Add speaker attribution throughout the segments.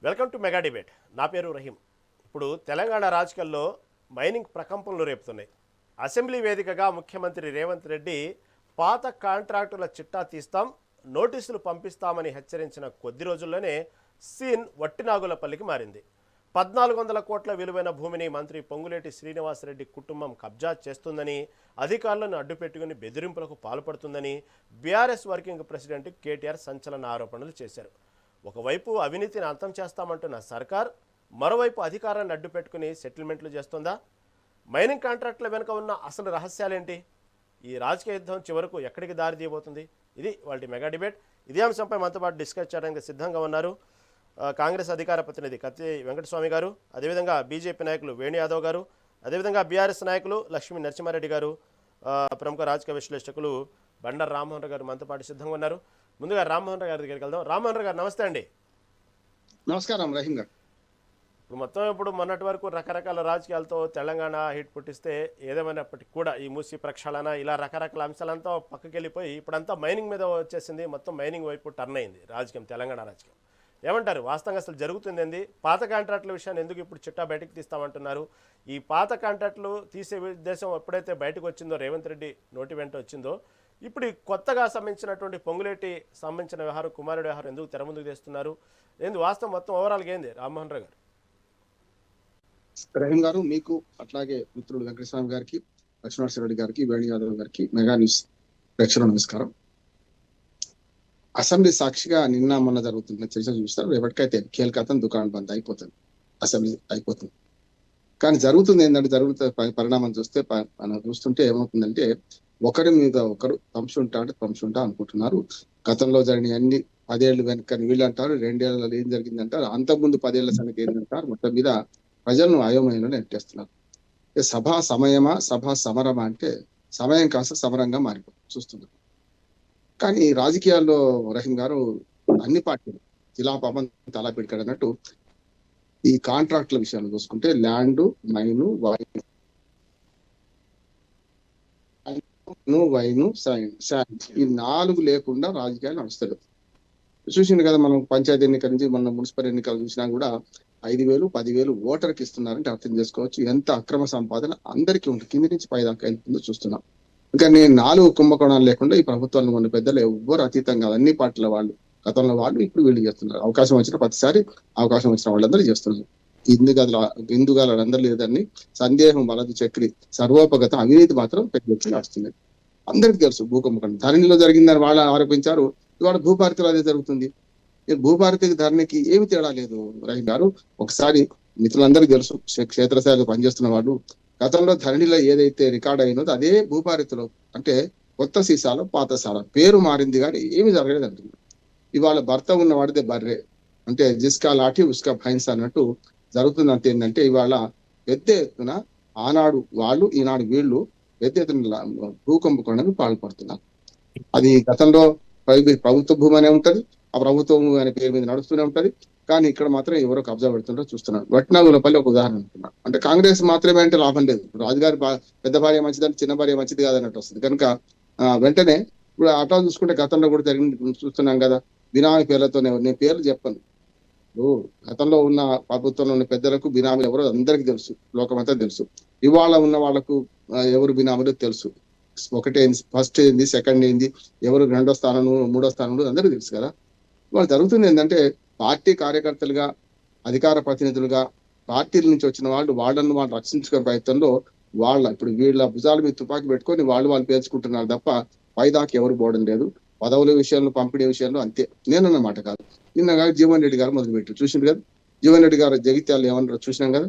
Speaker 1: Welcome to mega debate. నా పేరు రహీం. ఇప్పుడు తెలంగాణ రాజకీయాల్లో మైనింగ్ ప్రకంపనలు రేపుతున్నాయి. అసెంబ్లీ వేదికగా ముఖ్యమంత్రి రేవంత్ రెడ్డి పాత కాంట్రాక్టుల చిట్టా తీస్తాం, నోటీసులు పంపిస్తామని హెచ్చరించిన కొద్ది రోజుల్లోనే సీన్ వట్టినాగులపల్లికి మారింది. 1400 కోట్ల విలువైన భూమిని మంత్రి పొంగులేటి శ్రీనివాసరెడ్డి కుటుంబం కబ్జా చేస్తుందని, అధికారులను అడ్డుపెట్టుకుని బెదిరింపులకు పాల్పడుతుందని బీఆర్ఎస్ వర్కింగ్ ప్రెసిడెంట్ కేటీఆర్ సంచలన ఆరోపణలు చేశారు. ఒకవైపు అవినీతిని అంతం చేస్తామంటున్న సర్కార్, మరోవైపు అధికారాన్ని అడ్డుపెట్టుకుని సెటిల్మెంట్లు చేస్తుందా? మైనింగ్ కాంట్రాక్టుల వెనుక ఉన్న అసలు రహస్యాలేంటి? ఈ రాజకీయ యుద్ధం చివరకు ఎక్కడికి దారి తీయబోతుంది? ఇది వాళ్ళ మెగా డిబేట్. ఇదే అంశంపై మనతో పాటు డిస్కస్ చేయడానికి సిద్ధంగా ఉన్నారు కాంగ్రెస్ అధికార ప్రతినిధి కత్తి వెంకటస్వామి గారు, అదేవిధంగా బీజేపీ నాయకులు వేణు యాదవ్ గారు, అదేవిధంగా బీఆర్ఎస్ నాయకులు లక్ష్మీ నరసింహారెడ్డి గారు, ప్రముఖ రాజకీయ విశ్లేషకులు బండారు రామ్మోహన్ గారు మనతో పాటు సిద్ధంగా ఉన్నారు. ముందుగా రామ్మోహన్ గారి దగ్గరికి వెళ్దాం. రామ్మోహన్ గారు నమస్తే అండి.
Speaker 2: నమస్కారం రహీం గారు.
Speaker 1: ఇప్పుడు మొన్నటి వరకు రకరకాల రాజకీయాలతో తెలంగాణ హిట్ పుట్టిస్తే, ఏదేమైనప్పటికీ కూడా ఈ మూసీ ప్రక్షాళన ఇలా రకరకాల అంశాలంతా పక్కకి వెళ్ళిపోయి ఇప్పుడంతా మైనింగ్ మీద వచ్చేసింది. మొత్తం మైనింగ్ వైపు టర్న్ అయింది రాజకీయం, తెలంగాణ రాజకీయం. ఏమంటారు? వాస్తవంగా అసలు జరుగుతుంది ఏంది? పాత కాంట్రాక్టుల విషయాన్ని ఎందుకు ఇప్పుడు చిట్టా బయటకు తీస్తామంటున్నారు? ఈ పాత కాంట్రాక్టులు తీసే ఉద్దేశం ఎప్పుడైతే బయటకు వచ్చిందో, రేవంత్ రెడ్డి నోటి వెంట వచ్చిందో, ఇప్పుడు కొత్తగా సంబంధించినటువంటి పొంగులేటి సంబంధించిన వ్యవహారం, కుమారుడి వ్యవహారం ఎందుకు తెర ముందుకు తెస్తున్నారు? ఏంది వాస్తవం మొత్తం ఓవరాల్గా ఏంది రామ్మోహన్ రావు గారు?
Speaker 2: రహీం గారు, మీకు అట్లాగే మిత్రుడు వెంకటస్వామి గారికి, లక్ష్మణరెడ్డి గారికి, వేణు యాదవ్ గారికి, మెగా న్యూస్ ప్రేక్షకుల నమస్కారం. అసెంబ్లీ సాక్షిగా నిన్న మొన్న జరుగుతున్న చర్చ చూస్తారు. రేపటికైతే కేల్కతం దుకాణం బంద్ అయిపోతుంది, అసెంబ్లీ అయిపోతుంది. కానీ జరుగుతుంది ఏంటంటే, జరుగుతున్న పరిణామం మనం చూస్తుంటే ఏమవుతుందంటే, ఒకరి మీద ఒకరు పంచుంటా అనుకుంటున్నారు. గతంలో జరిగిన అన్ని 10 ఏళ్ళు వెనక వీళ్ళు అంటారు, 2 ఏళ్లలో ఏం జరిగిందంటారు, అంతకుముందు 10 ఏళ్ల సంగతి ఏంటంటారు. మొత్తం మీద ప్రజలను అయోమయంలో నెట్టేస్తున్నారు. సభా సమయమా, సభా సమరమా అంటే సమయం కాస్త సమరంగా మారిపోతుంది చూస్తున్నారు. కానీ రాజకీయాల్లో రహీం గారు, అన్ని పార్టీలు జిలాపాపం తలా పెడతాడు అన్నట్టు ఈ కాంట్రాక్టుల విషయాలు చూసుకుంటే, ల్యాండ్, మైను, వైను, శాండ్, ఈ 4 లేకుండా రాజకీయాలు నడుస్తాడు. చూసింది కదా మనం, పంచాయతీ ఎన్నికల నుంచి మన మున్సిపల్ ఎన్నికలు చూసినా కూడా 5,000, 10,000 ఓటర్కి ఇస్తున్నారంటే అర్థం చేసుకోవచ్చు ఎంత అక్రమ సంపాదన అందరికీ ఉంటుంది, కింది నుంచి పై దాకా వెళ్తుందో చూస్తున్నాం. ఇంకా నేను 4 కుంభకోణాలు లేకుండా ఈ ప్రభుత్వాన్ని ఉన్న పెద్దలు ఎవ్వరు అతీతం కాదు. అన్ని పార్టీల వాళ్ళు, గతంలో వాళ్ళు, ఇప్పుడు వీళ్ళు చేస్తున్నారు. అవకాశం వచ్చిన ప్రతిసారి అవకాశం వచ్చిన వాళ్ళందరూ చేస్తున్నారు. హిందూ అందరూ లేదని సందేహం వలదు చక్రి సర్వోపగత అవినీతి మాత్రం పెద్ద వస్తుంది. అందరికీ తెలుసు. భూకంపం ధరణిలో జరిగిందని వాళ్ళు ఆరోపించారు. ఇవాళ భూభారతిలో అదే జరుగుతుంది. భూభారతికి ధరణికి ఏమి తేడా లేదు రహీం గారు. ఒకసారి మిత్రులందరికీ తెలుసు, క్షేత్రస్థాయిలో పనిచేస్తున్న వాళ్ళు, గతంలో ధరణిలో ఏదైతే రికార్డ్ అయినదో అదే భూభారతిలో, అంటే కొత్త సీసాలో పాత సాల పేరు మారింది కానీ ఏమి జరగలేదు అంటున్నారు. ఇవాళ భర్త ఉన్న వాడిదే బర్రె అంటే జిస్కా లాఠీ ఉస్కా భైన్స్ అన్నట్టు జరుగుతుంది. అంతే ఏంటంటే, ఇవాళ పెద్ద ఎత్తున ఆనాడు వాళ్ళు, ఈనాడు వీళ్ళు పెద్ద ఎత్తున భూకంపకోణానికి పాల్పడుతున్నారు. అది గతంలో ప్రభుత్వ భూమి అనే ఉంటది, ఆ ప్రభుత్వం అనే పేరు మీద నడుస్తూనే ఉంటది. కానీ ఇక్కడ మాత్రం ఎవరో కబ్జా పెడుతుంటో చూస్తున్నారు. వట్టినాగులపల్లి ఒక ఉదాహరణ అంటున్నారు. అంటే కాంగ్రెస్ మాత్రమే అంటే లాభం లేదు. రాజుగారి పెద్ద భార్య మంచిదని చిన్న భార్య మంచిది కాదన్నట్టు వస్తుంది. కనుక వెంటనే ఇప్పుడు అట్లా చూసుకుంటే గతంలో కూడా జరిగింది చూస్తున్నాం కదా, బినామీ పేర్లతోనే. నేను పేర్లు చెప్పను. గతంలో ఉన్న ప్రభుత్వంలో ఉన్న పెద్దలకు బినామీలు ఎవరో అందరికీ తెలుసు, లోకమంతా తెలుసు. ఇవాళ ఉన్న వాళ్లకు ఎవరు బినామీలు తెలుసు. ఫస్ట్ ఏంది, సెకండ్ ఏంది, ఎవరు 2వ స్థానం, 3వ స్థానంలో అందరికీ తెలుసు కదా. వాళ్ళు జరుగుతుంది ఏంటంటే, పార్టీ కార్యకర్తలుగా, అధికార ప్రతినిధులుగా, పార్టీల నుంచి వచ్చిన వాళ్ళను వాళ్ళు రక్షించుకునే ప్రయత్నంలో ఇప్పుడు వీళ్ళ భుజాల మీద తుపాకీ పెట్టుకొని వాళ్ళు పేర్చుకుంటున్నారు తప్ప పైదాకా ఎవరు పోవడం లేదు. పదవుల విషయంలో, పంపిణీ విషయంలో అంతే. నేనన్నమాట కాదు. నిన్నగా జీవన్ రెడ్డి గారు మొదలుపెట్టారు, చూసింది కదా. జీవన్ రెడ్డి గారు జగిత్యాలు ఏమన్నారో చూసినాం కదా.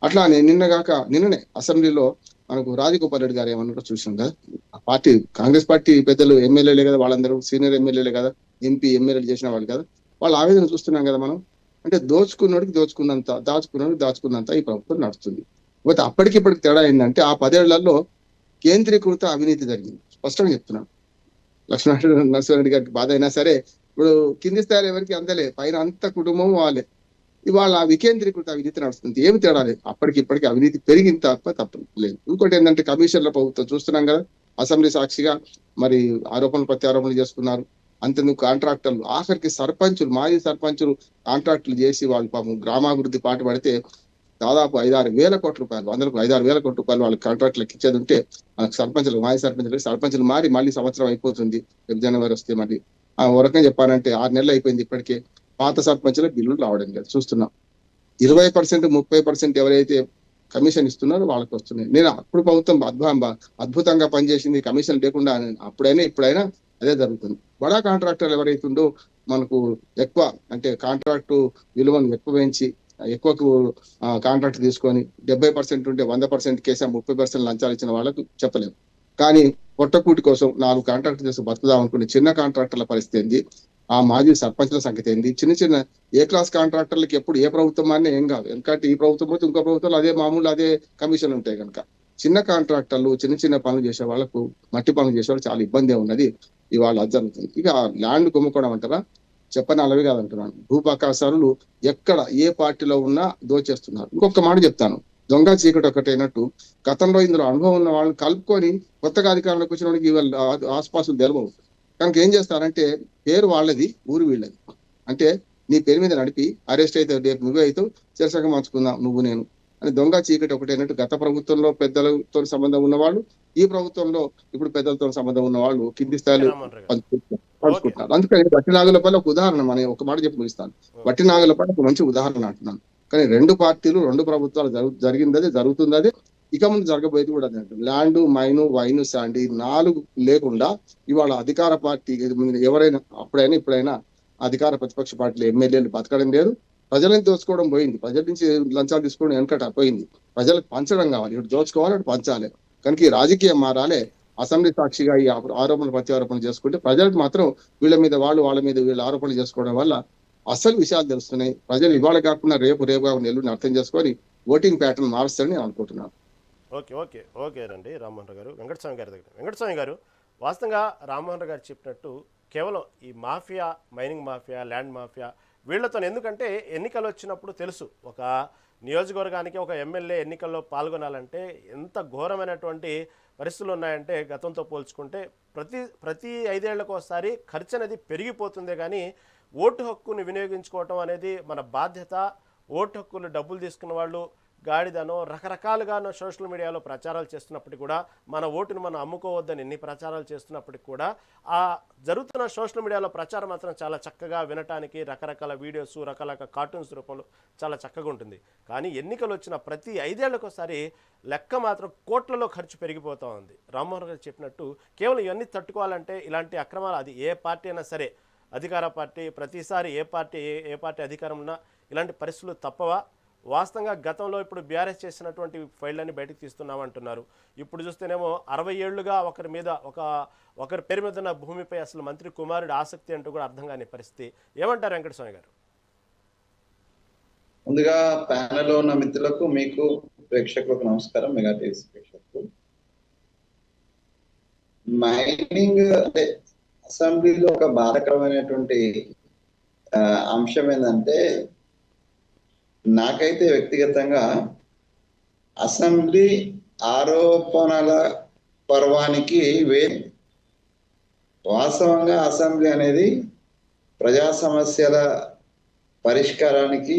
Speaker 2: అట్లానే నిన్ననే అసెంబ్లీలో మనకు రాజగోపాల్ రెడ్డి గారు ఏమన్నారో చూసినాం కదా. పార్టీ కాంగ్రెస్ పార్టీ పెద్దలు, ఎమ్మెల్యేలే కదా వాళ్ళందరూ, సీనియర్ ఎమ్మెల్యేలే కదా, ఎంపీ ఎమ్మెల్యేలు చేసిన వాళ్ళు కదా. వాళ్ళ ఆవేదన చూస్తున్నాం కదా మనం. అంటే దోచుకున్నోడికి దోచుకున్నంత, దాచుకున్నోడికి దాచుకున్నంత ఈ ప్రభుత్వం నడుస్తుంది. పోతే అప్పటికిప్పటికి తేడా ఏంటంటే, ఆ 10 ఏళ్లలో కేంద్రీకృత అవినీతి జరిగింది. స్పష్టంగా చెప్తున్నాను. నరసింహారెడ్డి గారికి బాధ అయినా సరే, ఇప్పుడు కింది స్థాయిలో ఎవరికి అందలే, పైన అంత కుటుంబం వాళ్ళే. ఇవాళ వికేంద్రీకృత అవినీతి నడుస్తుంది. ఏమి తేడా లేదు. అప్పటికిప్పటికి అవినీతి పెరిగింది తప్ప లేదు. ఇంకోటి ఏంటంటే, కమిషన్ల ప్రభుత్వం చూస్తున్నాం కదా. అసెంబ్లీ సాక్షిగా మరి ఆరోపణలు ప్రత్యారోపణలు చేస్తున్నారు. అంతెందుకు కాంట్రాక్టర్లు, ఆఖరికి సర్పంచులు, మాజీ సర్పంచులు కాంట్రాక్టులు చేసి వాళ్ళు పాపం గ్రామాభివృద్ధి పాటు పడితే దాదాపు 5-6 వేల కోట్ల రూపాయలు, వందలకు 5-6 వేల కోట్ల రూపాయలు వాళ్ళకి కాంట్రాక్టులకు ఇచ్చేది ఉంటే మనకు సర్పంచులు, మాజీ సర్పంచులు మారి మళ్ళీ సంవత్సరం అయిపోతుంది. రేపు జనవరి వస్తే మళ్ళీ ఓ రకంగా చెప్పాలంటే 6 నెలలు అయిపోయింది. ఇప్పటికే పాత సర్పంచుల బిల్లులు రావడం లేదు చూస్తున్నాం. 20%, 30% ఎవరైతే కమిషన్ ఇస్తున్నారో వాళ్ళకి వస్తున్నాయి. నేను అప్పుడు ప్రభుత్వం అద్భుతంగా పనిచేసింది, కమిషన్ లేకుండా అప్పుడైనా ఇప్పుడైనా అదే జరుగుతుంది. బడా కాంట్రాక్టర్లు ఎవరైతుండో మనకు ఎక్కువ అంటే కాంట్రాక్టు విలువను ఎక్కువ పెంచి ఎక్కువకు కాంట్రాక్ట్ తీసుకొని 70% ఉంటే 100% కేసా 30% లంచాలు ఇచ్చిన వాళ్ళకు చెప్పలేము. కానీ పొట్టకూటి కోసం 4 కాంట్రాక్ట్ చేసి బతుకుదాం అనుకునే చిన్న కాంట్రాక్టర్ల పరిస్థితి ఏంది, ఆ మాజీ సర్పంచ్ల సంగతి ఏంది, చిన్న చిన్న ఏ క్లాస్ కాంట్రాక్టర్లకి ఎప్పుడు ఏ ప్రభుత్వం అనే ఏం కాదు. ఎందుకంటే ఈ ప్రభుత్వం పోతే ఇంకో ప్రభుత్వంలో అదే మామూలు అదే కమిషన్ ఉంటాయి కనుక చిన్న కాంట్రాక్టర్లు చిన్న చిన్న పనులు చేసే వాళ్ళకు, మట్టి పనులు చేసే వాళ్ళు చాలా ఇబ్బంది ఉన్నది. ఇవాళ అది జరుగుతుంది. ఇక ల్యాండ్ కొమ్ముకోవడం అంటారా, చెప్పని అలవి కాదంటున్నాను. భూపాకాశాలు ఎక్కడ ఏ పార్టీలో ఉన్నా దోచేస్తున్నారు. ఇంకొక మాట చెప్తాను, దొంగ చీకటి ఒకటైనట్టు గతంలో ఇందులో అనుభవం ఉన్న వాళ్ళని కలుపుకొని కొత్తగా అధికారంలోకి వచ్చిన వాళ్ళకి ఇవాళ ఆస్పాసులు తెలవవు కనుక ఏం చేస్తారంటే పేరు వాళ్ళది, ఊరు వీళ్ళది. అంటే నీ పేరు మీద నడిపి అరెస్ట్ అయితే రేపు నువ్వే అయితే చెరసగా మార్చుకుందాం నువ్వు నేను అని దొంగ చీకటి ఒకటైనట్టు గత ప్రభుత్వంలో పెద్దలతో సంబంధం ఉన్నవాళ్ళు, ఈ ప్రభుత్వంలో ఇప్పుడు పెద్దలతో సంబంధం ఉన్న వాళ్ళు కింది స్థాయిలో
Speaker 1: రామ్మోహన్ గారు. ఓకే.
Speaker 2: పంచుకుంటున్నారు. అందుకని వట్టి నాగులపల్లి ఒక ఉదాహరణ, మన ఒక మాట చెప్పి ముగిస్తాను. వట్టి నాగులపల్లి ఒక మంచి ఉదాహరణ అంటున్నాను. కానీ 2 పార్టీలు 2 ప్రభుత్వాలు జరిగింది అదే, జరుగుతుంది అదే, ఇక ముందు జరగబోయేది కూడా అదే. ల్యాండ్, మైను, వైను, శాండ్ ఈ 4 లేకుండా ఇవాళ అధికార పార్టీ ఎవరైనా అప్పుడైనా ఇప్పుడైనా అధికార ప్రతిపక్ష పార్టీలు ఎమ్మెల్యేలు బతకడం లేదు. ప్రజలను దోచుకోవడం పోయింది, ప్రజల నుంచి లంచాలు తీసుకోవడం వెనకట పోయింది. ప్రజలకు పంచడం కావాలి, ఇటు దోచుకోవాలి అటు పంచాలి. కనుక ఈ రాజకీయం మారాలి. అసెంబ్లీ సాక్షిగా ఈ ఆరోపణలు ప్రత్యారోపణలు చేసుకుంటే ప్రజలకు మాత్రం వీళ్ళ మీద వాళ్ళు, వాళ్ళ మీద వీళ్ళు ఆరోపణలు చేసుకోవడం వల్ల అసలు విషయాలు తెలుస్తున్నాయి. ప్రజలు ఇవాళ కాకుండా రేపు కాకుండా ఎల్లుండి అర్థం చేసుకొని ఓటింగ్ ప్యాటర్న్ మారుస్తారని నేను అనుకుంటున్నాను.
Speaker 1: ఓకే ఓకే ఓకే రండి రామ్మోహన్ గారు. వెంకటస్వామి గారి దగ్గర, వెంకటస్వామి గారు, వాస్తవంగా రామ్మోహన్ గారు చెప్పినట్టు కేవలం ఈ mafia, mining mafia, land mafia వీళ్లతో, ఎందుకంటే ఎన్నికలు వచ్చినప్పుడు తెలుసు, ఒక నియోజకవర్గానికి ఒక ఎమ్మెల్యే ఎన్నికల్లో పాల్గొనాలంటే ఎంత ఘోరమైనటువంటి పరిస్థితులు ఉన్నాయంటే గతంతో పోల్చుకుంటే ప్రతి 5 ఏళ్లకు ఒకసారి ఖర్చు అనేది పెరిగిపోతుందే కానీ ఓటు హక్కుని వినియోగించుకోవటం అనేది మన బాధ్యత. ఓటు హక్కులు డబ్బులు తీసుకున్న వాళ్ళు గాడిదనో రకరకాలుగానో సోషల్ మీడియాలో ప్రచారాలు చేస్తున్నప్పటికీ కూడా, మన ఓటును మనం అమ్ముకోవద్దని ఎన్ని ప్రచారాలు చేస్తున్నప్పటికి కూడా ఆ జరుగుతున్న సోషల్ మీడియాలో ప్రచారం మాత్రం చాలా చక్కగా వినటానికి రకరకాల వీడియోస్, రకరకాల కార్టూన్స్ రూపంలో చాలా చక్కగా ఉంటుంది. కానీ ఎన్నికలు వచ్చిన ప్రతి 5 ఏళ్లకోసారి లెక్క మాత్రం కోట్లలో ఖర్చు పెరిగిపోతూ ఉంది. రామ్మోహన్ గారు చెప్పినట్టు కేవలం ఇవన్నీ తట్టుకోవాలంటే ఇలాంటి అక్రమాలు, అది ఏ పార్టీ అయినా సరే, అధికార పార్టీ ప్రతిసారి ఏ పార్టీ అధికారం ఉన్నా ఇలాంటి పరిస్థితులు తప్పవా? వాస్తవంగా గతంలో ఇప్పుడు బీఆర్ఎస్ చేసినటువంటి ఫైళ్ళని బయటకు తీస్తున్నామంటున్నారు. ఇప్పుడు చూస్తేనేమో 60 ఏళ్లుగా ఒకరి పేరు మీద ఉన్న భూమిపై అసలు మంత్రి కుమారుడి ఆసక్తి అంటూ కూడా అర్థం కాని పరిస్థితి. ఏమంటారు వెంకటస్వామి గారు?
Speaker 3: ముందుగా ప్యానెల్లో ఉన్న మిత్రులకు, మీకు ప్రేక్షకులకు నమస్కారం. మెగా టీవీ ప్రేక్షకులకు, మైనింగ్ అంటే అసెంబ్లీలో ఒక బాధాకరమైనటువంటి అంశం ఏంటంటే, నాకైతే వ్యక్తిగతంగా అసెంబ్లీ ఆరోపణల పర్వానికి వాస్తవంగా అసెంబ్లీ అనేది ప్రజా సమస్యల పరిష్కారానికి,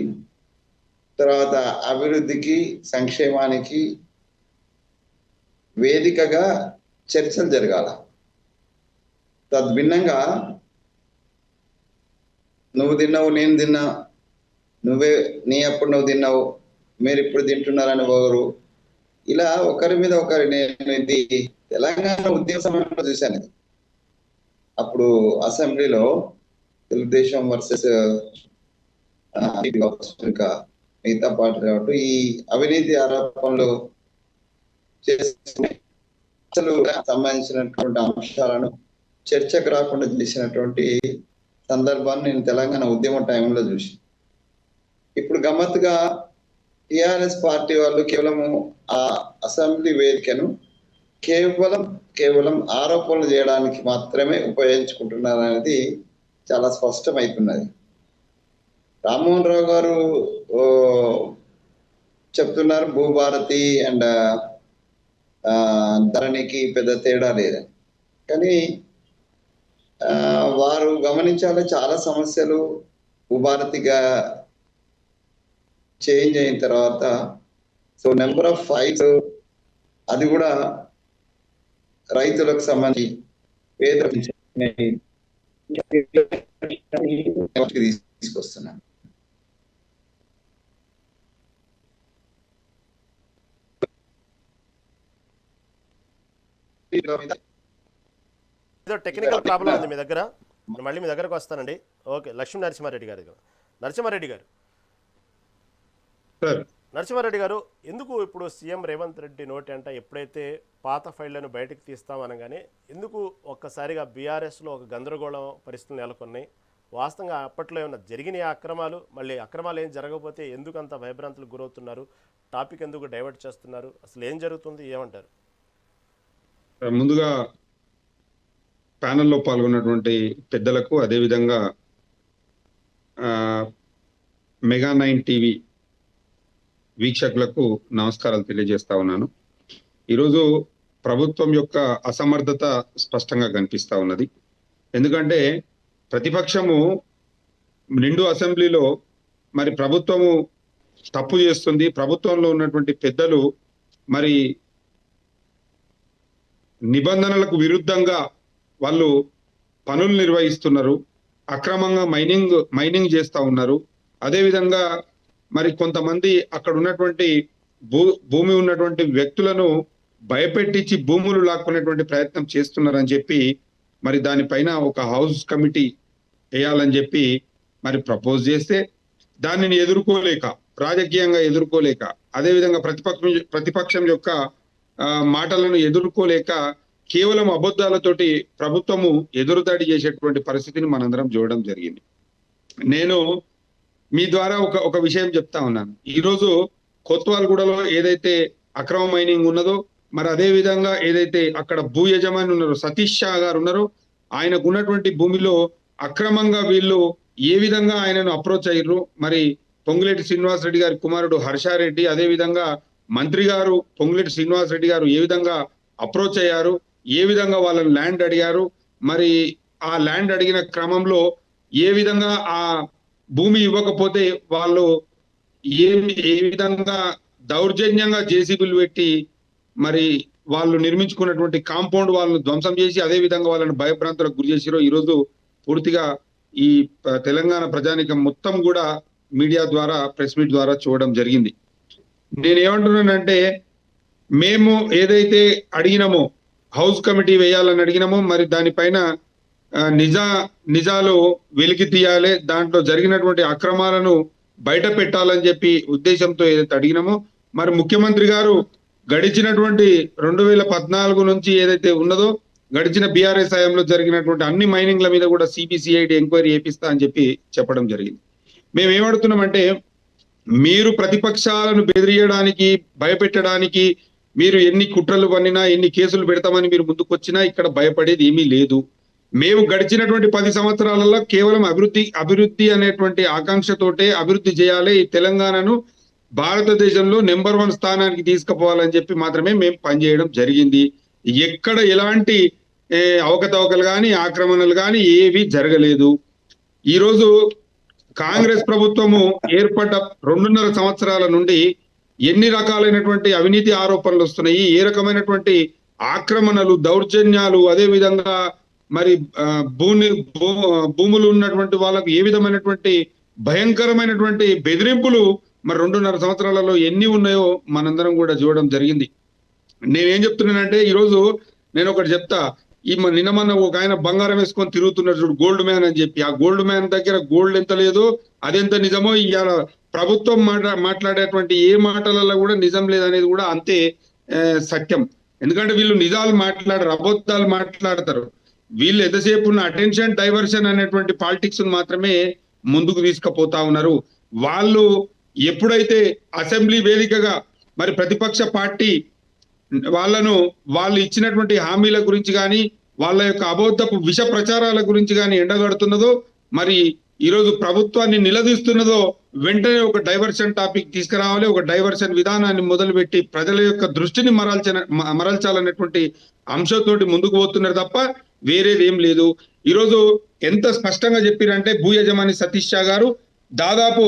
Speaker 3: తర్వాత అభివృద్ధికి, సంక్షేమానికి వేదికగా చర్చలు జరగాల. తద్భిన్నంగా నువ్వు తిన్నావు, నేను తిన్నా, అప్పుడు నువ్వు తిన్నావు, మీరు ఇప్పుడు తింటున్నారని ఒకరు, ఇలా ఒకరి మీద ఒకరి, నేను ఇది తెలంగాణ ఉద్యమ సమయంలో చూశాను. అప్పుడు అసెంబ్లీలో తెలుగుదేశం వర్సెస్ ఇంకా మిగతా పార్టీ కాబట్టి ఈ అవినీతి ఆరోపణలు అసలు సంబంధించినటువంటి అంశాలను చర్చకు రాకుండా చేసినటువంటి సందర్భాన్ని నేను తెలంగాణ ఉద్యమ టైంలో చూసి, ఇప్పుడు గమ్మత్తుగా టిఆర్ఎస్ పార్టీ వాళ్ళు కేవలము ఆ అసెంబ్లీ వేదికను కేవలం ఆరోపణలు చేయడానికి మాత్రమే ఉపయోగించుకుంటున్నారు అనేది చాలా స్పష్టమైతున్నది. రామ్మోహన్ రావు గారు చెప్తున్నారు భూభారతి అండ్ ధరణికి పెద్ద తేడా లేదని. కానీ వారు గమనించాలి, చాలా సమస్యలు భూభారతిగా చేంజ్ అయిన తర్వాత సో నెంబర్ ఆఫ్ ఫైట్స్ అది కూడా రైతులకు సంబంధించి పేద తీసుకొస్తున్నాను.
Speaker 1: ఏదో టెక్నికల్ ప్రాబ్లం ఉంది మీ దగ్గర, నేను మళ్ళీ మీ దగ్గరకు వస్తానండి. ఓకే, లక్ష్మీ నరసింహారెడ్డి గారి దగ్గర. నరసింహారెడ్డి గారు,
Speaker 4: సార్
Speaker 1: నరసింహారెడ్డి గారు, ఎందుకు ఇప్పుడు సీఎం రేవంత్ రెడ్డి నోటి అంట ఎప్పుడైతే పాత ఫైళ్లను బయటకు తీస్తామనగానే ఎందుకు ఒక్కసారిగా బీఆర్ఎస్లో ఒక గందరగోళం పరిస్థితులు నెలకొన్నాయి? వాస్తవంగా అప్పట్లో ఏమైనా జరిగిన అక్రమాలు, మళ్ళీ అక్రమాలు ఏం జరగకపోతే ఎందుకు అంత భయభ్రాంతులకు గురవుతున్నారు? టాపిక్ ఎందుకు డైవర్ట్ చేస్తున్నారు? అసలు ఏం జరుగుతుంది, ఏమంటారు?
Speaker 4: ముందుగా ప్యానెల్లో పాల్గొన్నటువంటి పెద్దలకు, అదేవిధంగా మెగా9 టీవీ వీక్షకులకు నమస్కారాలు తెలియజేస్తా ఉన్నాను. ఈరోజు ప్రభుత్వం యొక్క అసమర్థత స్పష్టంగా కనిపిస్తా ఉన్నది. ఎందుకంటే ప్రతిపక్షము నిండు అసెంబ్లీలో మరి ప్రభుత్వము తప్పు చేస్తుంది, ప్రభుత్వంలో ఉన్నటువంటి పెద్దలు మరి నిబంధనలకు విరుద్ధంగా వాళ్ళు పనులు నిర్వహిస్తున్నారు, అక్రమంగా మైనింగ్ చేస్తా ఉన్నారు. అదేవిధంగా మరి కొంతమంది అక్కడ ఉన్నటువంటి భూమి ఉన్నటువంటి వ్యక్తులను భయపెట్టించి భూములు లాక్కునేటువంటి ప్రయత్నం చేస్తున్నారని చెప్పి మరి దానిపైన ఒక హౌస్ కమిటీ వేయాలని చెప్పి మరి ప్రపోజ్ చేస్తే దానిని ఎదుర్కోలేక, రాజకీయంగా ఎదుర్కోలేక, అదేవిధంగా ప్రతిపక్షం యొక్క మాటలను ఎదుర్కోలేక కేవలం అబద్ధాలతోటి ప్రభుత్వము ఎదురుదాడి చేసేటువంటి పరిస్థితిని మనందరం చూడడం జరిగింది. నేను మీ ద్వారా ఒక విషయం చెప్తా ఉన్నాను. ఈరోజు కొత్వాల్గూడలో ఏదైతే అక్రమ మైనింగ్ ఉన్నదో, మరి అదే విధంగా ఏదైతే అక్కడ భూ యజమాని ఉన్నారో సతీష్ షా గారు ఉన్నారో, ఆయనకు ఉన్నటువంటి భూమిలో అక్రమంగా వీళ్ళు ఏ విధంగా ఆయనను అప్రోచ్ అయ్యారు, మరి పొంగులేటి శ్రీనివాస్ రెడ్డి గారి కుమారుడు హర్షారెడ్డి, అదే విధంగా మంత్రి గారు పొంగులేటి శ్రీనివాస్ రెడ్డి గారు ఏ విధంగా అప్రోచ్ అయ్యారు, ఏ విధంగా వాళ్ళని ల్యాండ్ అడిగారు, మరి ఆ ల్యాండ్ అడిగిన క్రమంలో ఏ విధంగా ఆ భూమి ఇవ్వకపోతే వాళ్ళు ఏ విధంగా దౌర్జన్యంగా జేసీబీలు పెట్టి మరి వాళ్ళు నిర్మించుకున్నటువంటి కాంపౌండ్ వాళ్ళను ధ్వంసం చేసి అదే విధంగా వాళ్ళని భయభ్రాంతులకు గురి చేసిరో ఈరోజు పూర్తిగా ఈ తెలంగాణ ప్రజానికం మొత్తం కూడా మీడియా ద్వారా, ప్రెస్ మీట్ ద్వారా చూడడం జరిగింది. నేనేమంటున్నానంటే, మేము ఏదైతే అడిగినామో హౌస్ కమిటీ వేయాలని అడిగినామో, మరి దానిపైన నిజాలు వెలికి తీయాలి, దాంట్లో జరిగినటువంటి అక్రమాలను బయట పెట్టాలని చెప్పి ఉద్దేశంతో ఏదైతే అడిగినామో, మరి ముఖ్యమంత్రి గారు గడిచినటువంటి 2014 నుంచి ఏదైతే ఉన్నదో, గడిచిన బీఆర్ఎస్ హయాంలో జరిగినటువంటి అన్ని మైనింగ్ల మీద కూడా సిబిసిఐడి ఎంక్వైరీ చేపిస్తా అని చెప్పి చెప్పడం జరిగింది. మేము ఏమడుతున్నామంటే, మీరు ప్రతిపక్షాలను బెదిరియడానికి, భయపెట్టడానికి మీరు ఎన్ని కుట్రలు పన్నినా, ఎన్ని కేసులు పెడతామని మీరు ముందుకు వచ్చినా ఇక్కడ భయపడేది ఏమీ లేదు. మేము గడిచినటువంటి 10 సంవత్సరాలలో కేవలం అభివృద్ధి అనేటువంటి ఆకాంక్షతోటే అభివృద్ధి చేయాలి, ఈ తెలంగాణను భారతదేశంలో నెంబర్ 1 స్థానానికి తీసుకుపోవాలని చెప్పి మాత్రమే మేము పనిచేయడం జరిగింది. ఎక్కడ ఎలాంటి అవకతవకలు కానీ, ఆక్రమణలు కానీ ఏవి జరగలేదు. ఈరోజు కాంగ్రెస్ ప్రభుత్వము ఏర్పడ్డ 2.5 సంవత్సరాల నుండి ఎన్ని రకాలైనటువంటి అవినీతి ఆరోపణలు వస్తున్నాయి, ఏ రకమైనటువంటి ఆక్రమణలు, దౌర్జన్యాలు, అదే విధంగా మరి భూములు ఉన్నటువంటి వాళ్ళకు ఏ విధమైనటువంటి భయంకరమైనటువంటి బెదిరింపులు మరి 2.5 సంవత్సరాలలో ఎన్ని ఉన్నాయో మనందరం కూడా చూడడం జరిగింది. నేనేం చెప్తున్నానంటే, ఈరోజు నేను ఒకటి చెప్తా. నిన్న మొన్న ఒక ఆయన బంగారం వేసుకొని తిరుగుతున్నారు చూడు, గోల్డ్ మ్యాన్ అని చెప్పి. ఆ గోల్డ్ మ్యాన్ దగ్గర గోల్డ్ ఎంత లేదో అదెంత నిజమో ఇవాళ ప్రభుత్వం మాట్లాడేటువంటి ఏ మాటలలో కూడా నిజం లేదనేది కూడా అంతే సత్యం. ఎందుకంటే వీళ్ళు నిజాలు మాట్లాడరు, అబద్ధాలు మాట్లాడతారు. వీళ్ళు ఎంతసేపు ఉన్న అటెన్షన్ డైవర్షన్ అనేటువంటి పాలిటిక్స్ మాత్రమే ముందుకు తీసుకుపోతా ఉన్నారు. వాళ్ళు ఎప్పుడైతే అసెంబ్లీ వేదికగా మరి ప్రతిపక్ష పార్టీ వాళ్ళు ఇచ్చినటువంటి హామీల గురించి కానీ, వాళ్ళ యొక్క అబద్ధపు విష ప్రచారాల గురించి కానీ ఎండగడుతున్నదో, మరి ఈరోజు ప్రభుత్వాన్ని నిలదీస్తున్నదో, వెంటనే ఒక డైవర్షన్ టాపిక్ తీసుకురావాలి, ఒక డైవర్షన్ విధానాన్ని మొదలుపెట్టి ప్రజల యొక్క దృష్టిని మరల్చాలనేటువంటి అంశంతోటి ముందుకు పోతున్నారు తప్ప వేరేది ఏం లేదు. ఈరోజు ఎంత స్పష్టంగా చెప్పారంటే భూ యజమాని సతీష్ షా గారు దాదాపు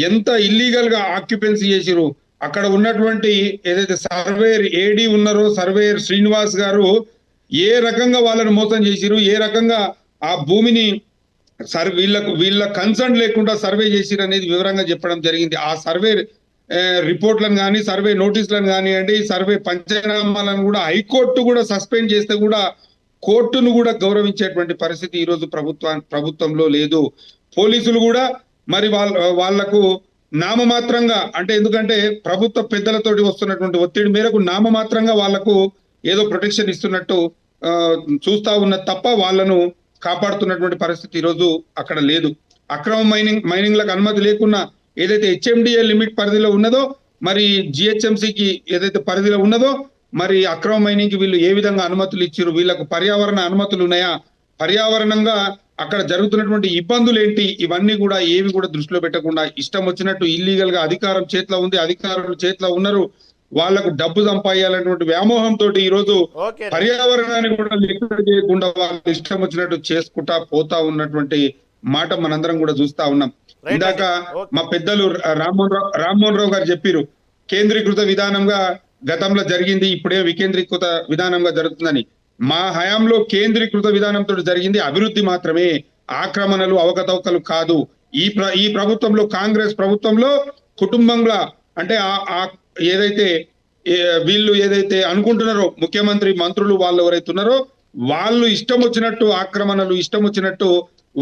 Speaker 4: ఎంత ఇల్లీగల్ గా ఆక్యుపెన్సీ చేసిరు. అక్కడ ఉన్నటువంటి ఏదైతే సర్వేయర్ ఏడి ఉన్నారో సర్వేయర్ శ్రీనివాస్ గారు ఏ రకంగా వాళ్ళని మోసం చేసిరు, ఏ రకంగా ఆ భూమిని వీళ్ళ కన్సర్న్ లేకుండా సర్వే చేసిరు అనేది వివరంగా చెప్పడం జరిగింది. ఆ సర్వే రిపోర్ట్లను కానీ సర్వే నోటీసులను కానివ్వండి, సర్వే పంచనామాలను కూడా హైకోర్టు కూడా సస్పెండ్ చేస్తే కూడా కోర్టును కూడా గౌరవించేటువంటి పరిస్థితి ఈ రోజు ప్రభుత్వంలో లేదు. పోలీసులు కూడా మరి వాళ్లకు నామమాత్రంగా అంటే ఎందుకంటే ప్రభుత్వ పెద్దలతోటి వస్తున్నటువంటి ఒత్తిడి మేరకు నామమాత్రంగా వాళ్లకు ఏదో ప్రొటెక్షన్ ఇస్తున్నట్టు చూస్తా ఉన్న తప్ప వాళ్ళను కాపాడుతున్నటువంటి పరిస్థితి ఈ రోజు అక్కడ లేదు. అక్రమ మైనింగ్లకు అనుమతి లేకున్నా ఏదైతే హెచ్ఎండిఏ లిమిట్ పరిధిలో ఉన్నదో మరి జిహెచ్ఎంసికి ఏదైతే పరిధిలో ఉన్నదో మరి అక్రమ మైనింగ్ కి వీళ్ళు ఏ విధంగా అనుమతులు ఇచ్చారు, వీళ్ళకు పర్యావరణ అనుమతులు ఉన్నాయా, పర్యావరణంగా అక్కడ జరుగుతున్నటువంటి ఇబ్బందులు ఏంటి, ఇవన్నీ కూడా ఏవి కూడా దృష్టిలో పెట్టకుండా ఇష్టం వచ్చినట్టు ఇల్లీగల్ గా అధికారం చేతిలో ఉంది, అధికారులు చేతిలో ఉన్నారు, వాళ్లకు డబ్బు సంపాదించాలనేటువంటి వ్యామోహంతో ఈ రోజు పర్యావరణాన్ని కూడా లెక్క చేయకుండా వాళ్ళు ఇష్టం వచ్చినట్టు చేసుకుంటా పోతా ఉన్నటువంటి మాట మనందరం కూడా చూస్తా ఉన్నాం. ఇందాక మా పెద్దలు రామ్మోహన్ రావు గారు చెప్పారు కేంద్రీకృత విధానంగా గతంలో జరిగింది, ఇప్పుడే వికేంద్రీకృత విధానంగా జరుగుతుందని. మా హయాంలో కేంద్రీకృత విధానంతో జరిగింది అభివృద్ధి మాత్రమే, ఆక్రమణలు అవకతవకలు కాదు. ఈ ప్రభుత్వంలో కాంగ్రెస్ ప్రభుత్వంలో కుటుంబంగా అంటే ఏదైతే వీళ్ళు ఏదైతే అనుకుంటున్నారో ముఖ్యమంత్రి మంత్రులు వాళ్ళు ఎవరైతే ఉన్నారో వాళ్ళు ఇష్టం వచ్చినట్టు ఆక్రమణలు ఇష్టం వచ్చినట్టు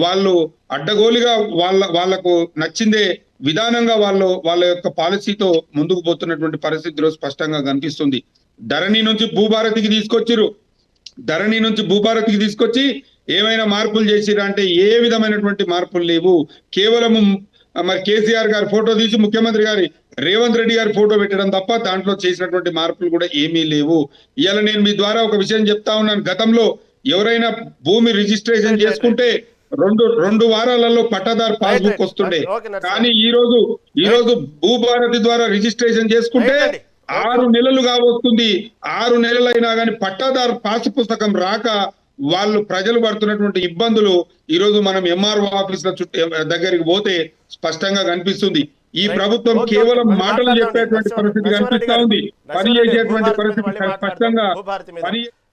Speaker 4: వాళ్ళు అడ్డగోలుగా వాళ్లకు నచ్చిందే విధానంగా వాళ్ళ యొక్క పాలసీతో ముందుకు పోతున్నటువంటి పరిస్థితిలో స్పష్టంగా కనిపిస్తుంది. ధరణి నుంచి భూభారతికి తీసుకొచ్చి ఏమైనా మార్పులు చేసిరా అంటే ఏ విధమైనటువంటి మార్పులు లేవు. కేవలం మరి కేసీఆర్ గారి ఫోటో తీసి ముఖ్యమంత్రి గారి రేవంత్ రెడ్డి గారి ఫోటో పెట్టడం తప్ప దాంట్లో చేసినటువంటి మార్పులు కూడా ఏమీ లేవు. ఇవాళ నేను మీ ద్వారా ఒక విషయం చెప్తా ఉన్నాను. గతంలో ఎవరైనా భూమి రిజిస్ట్రేషన్ చేసుకుంటే రెండు వారాలలో పట్టాదారు పాస్బుక్ వస్తుండే, కానీ ఈ రోజు భూభారతి ద్వారా రిజిస్ట్రేషన్ చేసుకుంటే 6 నెలలు కావస్తుంది. 6 నెలలైనా కానీ పట్టాదారు పాస్ పుస్తకం రాక వాళ్ళు ప్రజలు పడుతున్నటువంటి ఇబ్బందులు ఈ రోజు మనం ఎంఆర్ఓ ఆఫీసుల దగ్గరికి పోతే స్పష్టంగా కనిపిస్తుంది. ఈ ప్రభుత్వం కేవలం మాటలు చెప్పేటువంటి పరిస్థితి కనిపిస్తా ఉంది, పని చేసేటువంటి పరిస్థితి స్పష్టంగా.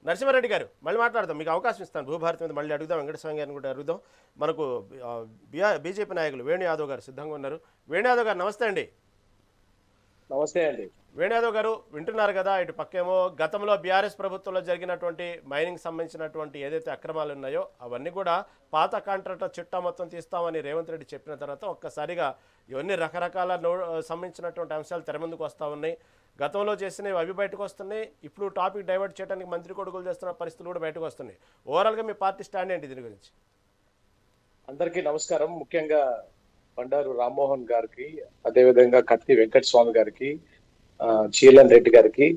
Speaker 1: నరసింహారెడ్డి గారు మళ్ళీ మాట్లాడదాం, మీకు అవకాశం ఇస్తాను. భూభారతి మీద మళ్ళీ అడుగుదాం, వెంకటస్వామి గారిని కూడా అడుగుదాం. మనకు బీజేపీ నాయకులు వేణు యాదవ్ గారు సిద్ధంగా ఉన్నారు. వేణు యాదవ్ గారు నమస్తే అండి.
Speaker 5: నమస్తే అండి.
Speaker 1: వేణుయాదవ్ గారు వింటున్నారు కదా, ఇటు పక్కేమో గతంలో బీఆర్ఎస్ ప్రభుత్వంలో జరిగినటువంటి మైనింగ్ సంబంధించినటువంటి ఏదైతే అక్రమాలు ఉన్నాయో అవన్నీ కూడా పాత కాంట్రాక్టర్ చిట్టా మొత్తం తీస్తామని రేవంత్ రెడ్డి చెప్పిన తర్వాత ఒక్కసారిగా ఇవన్నీ రకరకాల సంబంధించినటువంటి అంశాలు తెర ముందుకు వస్తూ ఉన్నాయి. గతంలో చేసినవి అవి బయటకు వస్తున్నాయి, ఇప్పుడు టాపిక్ డైవర్ట్ చేయడానికి మంత్రి కొడుకులు చేస్తున్న పరిస్థితులు కూడా బయటకు వస్తున్నాయి. ఓవరాల్గా మీ పార్టీ స్టాండ్ ఏంటి దీని గురించి?
Speaker 5: అందరికీ నమస్కారం. ముఖ్యంగా బండారు రామ్మోహన్ గారికి, అదేవిధంగా కత్తి వెంకటస్వామి గారికి, చీలన్ రెడ్డి గారికి,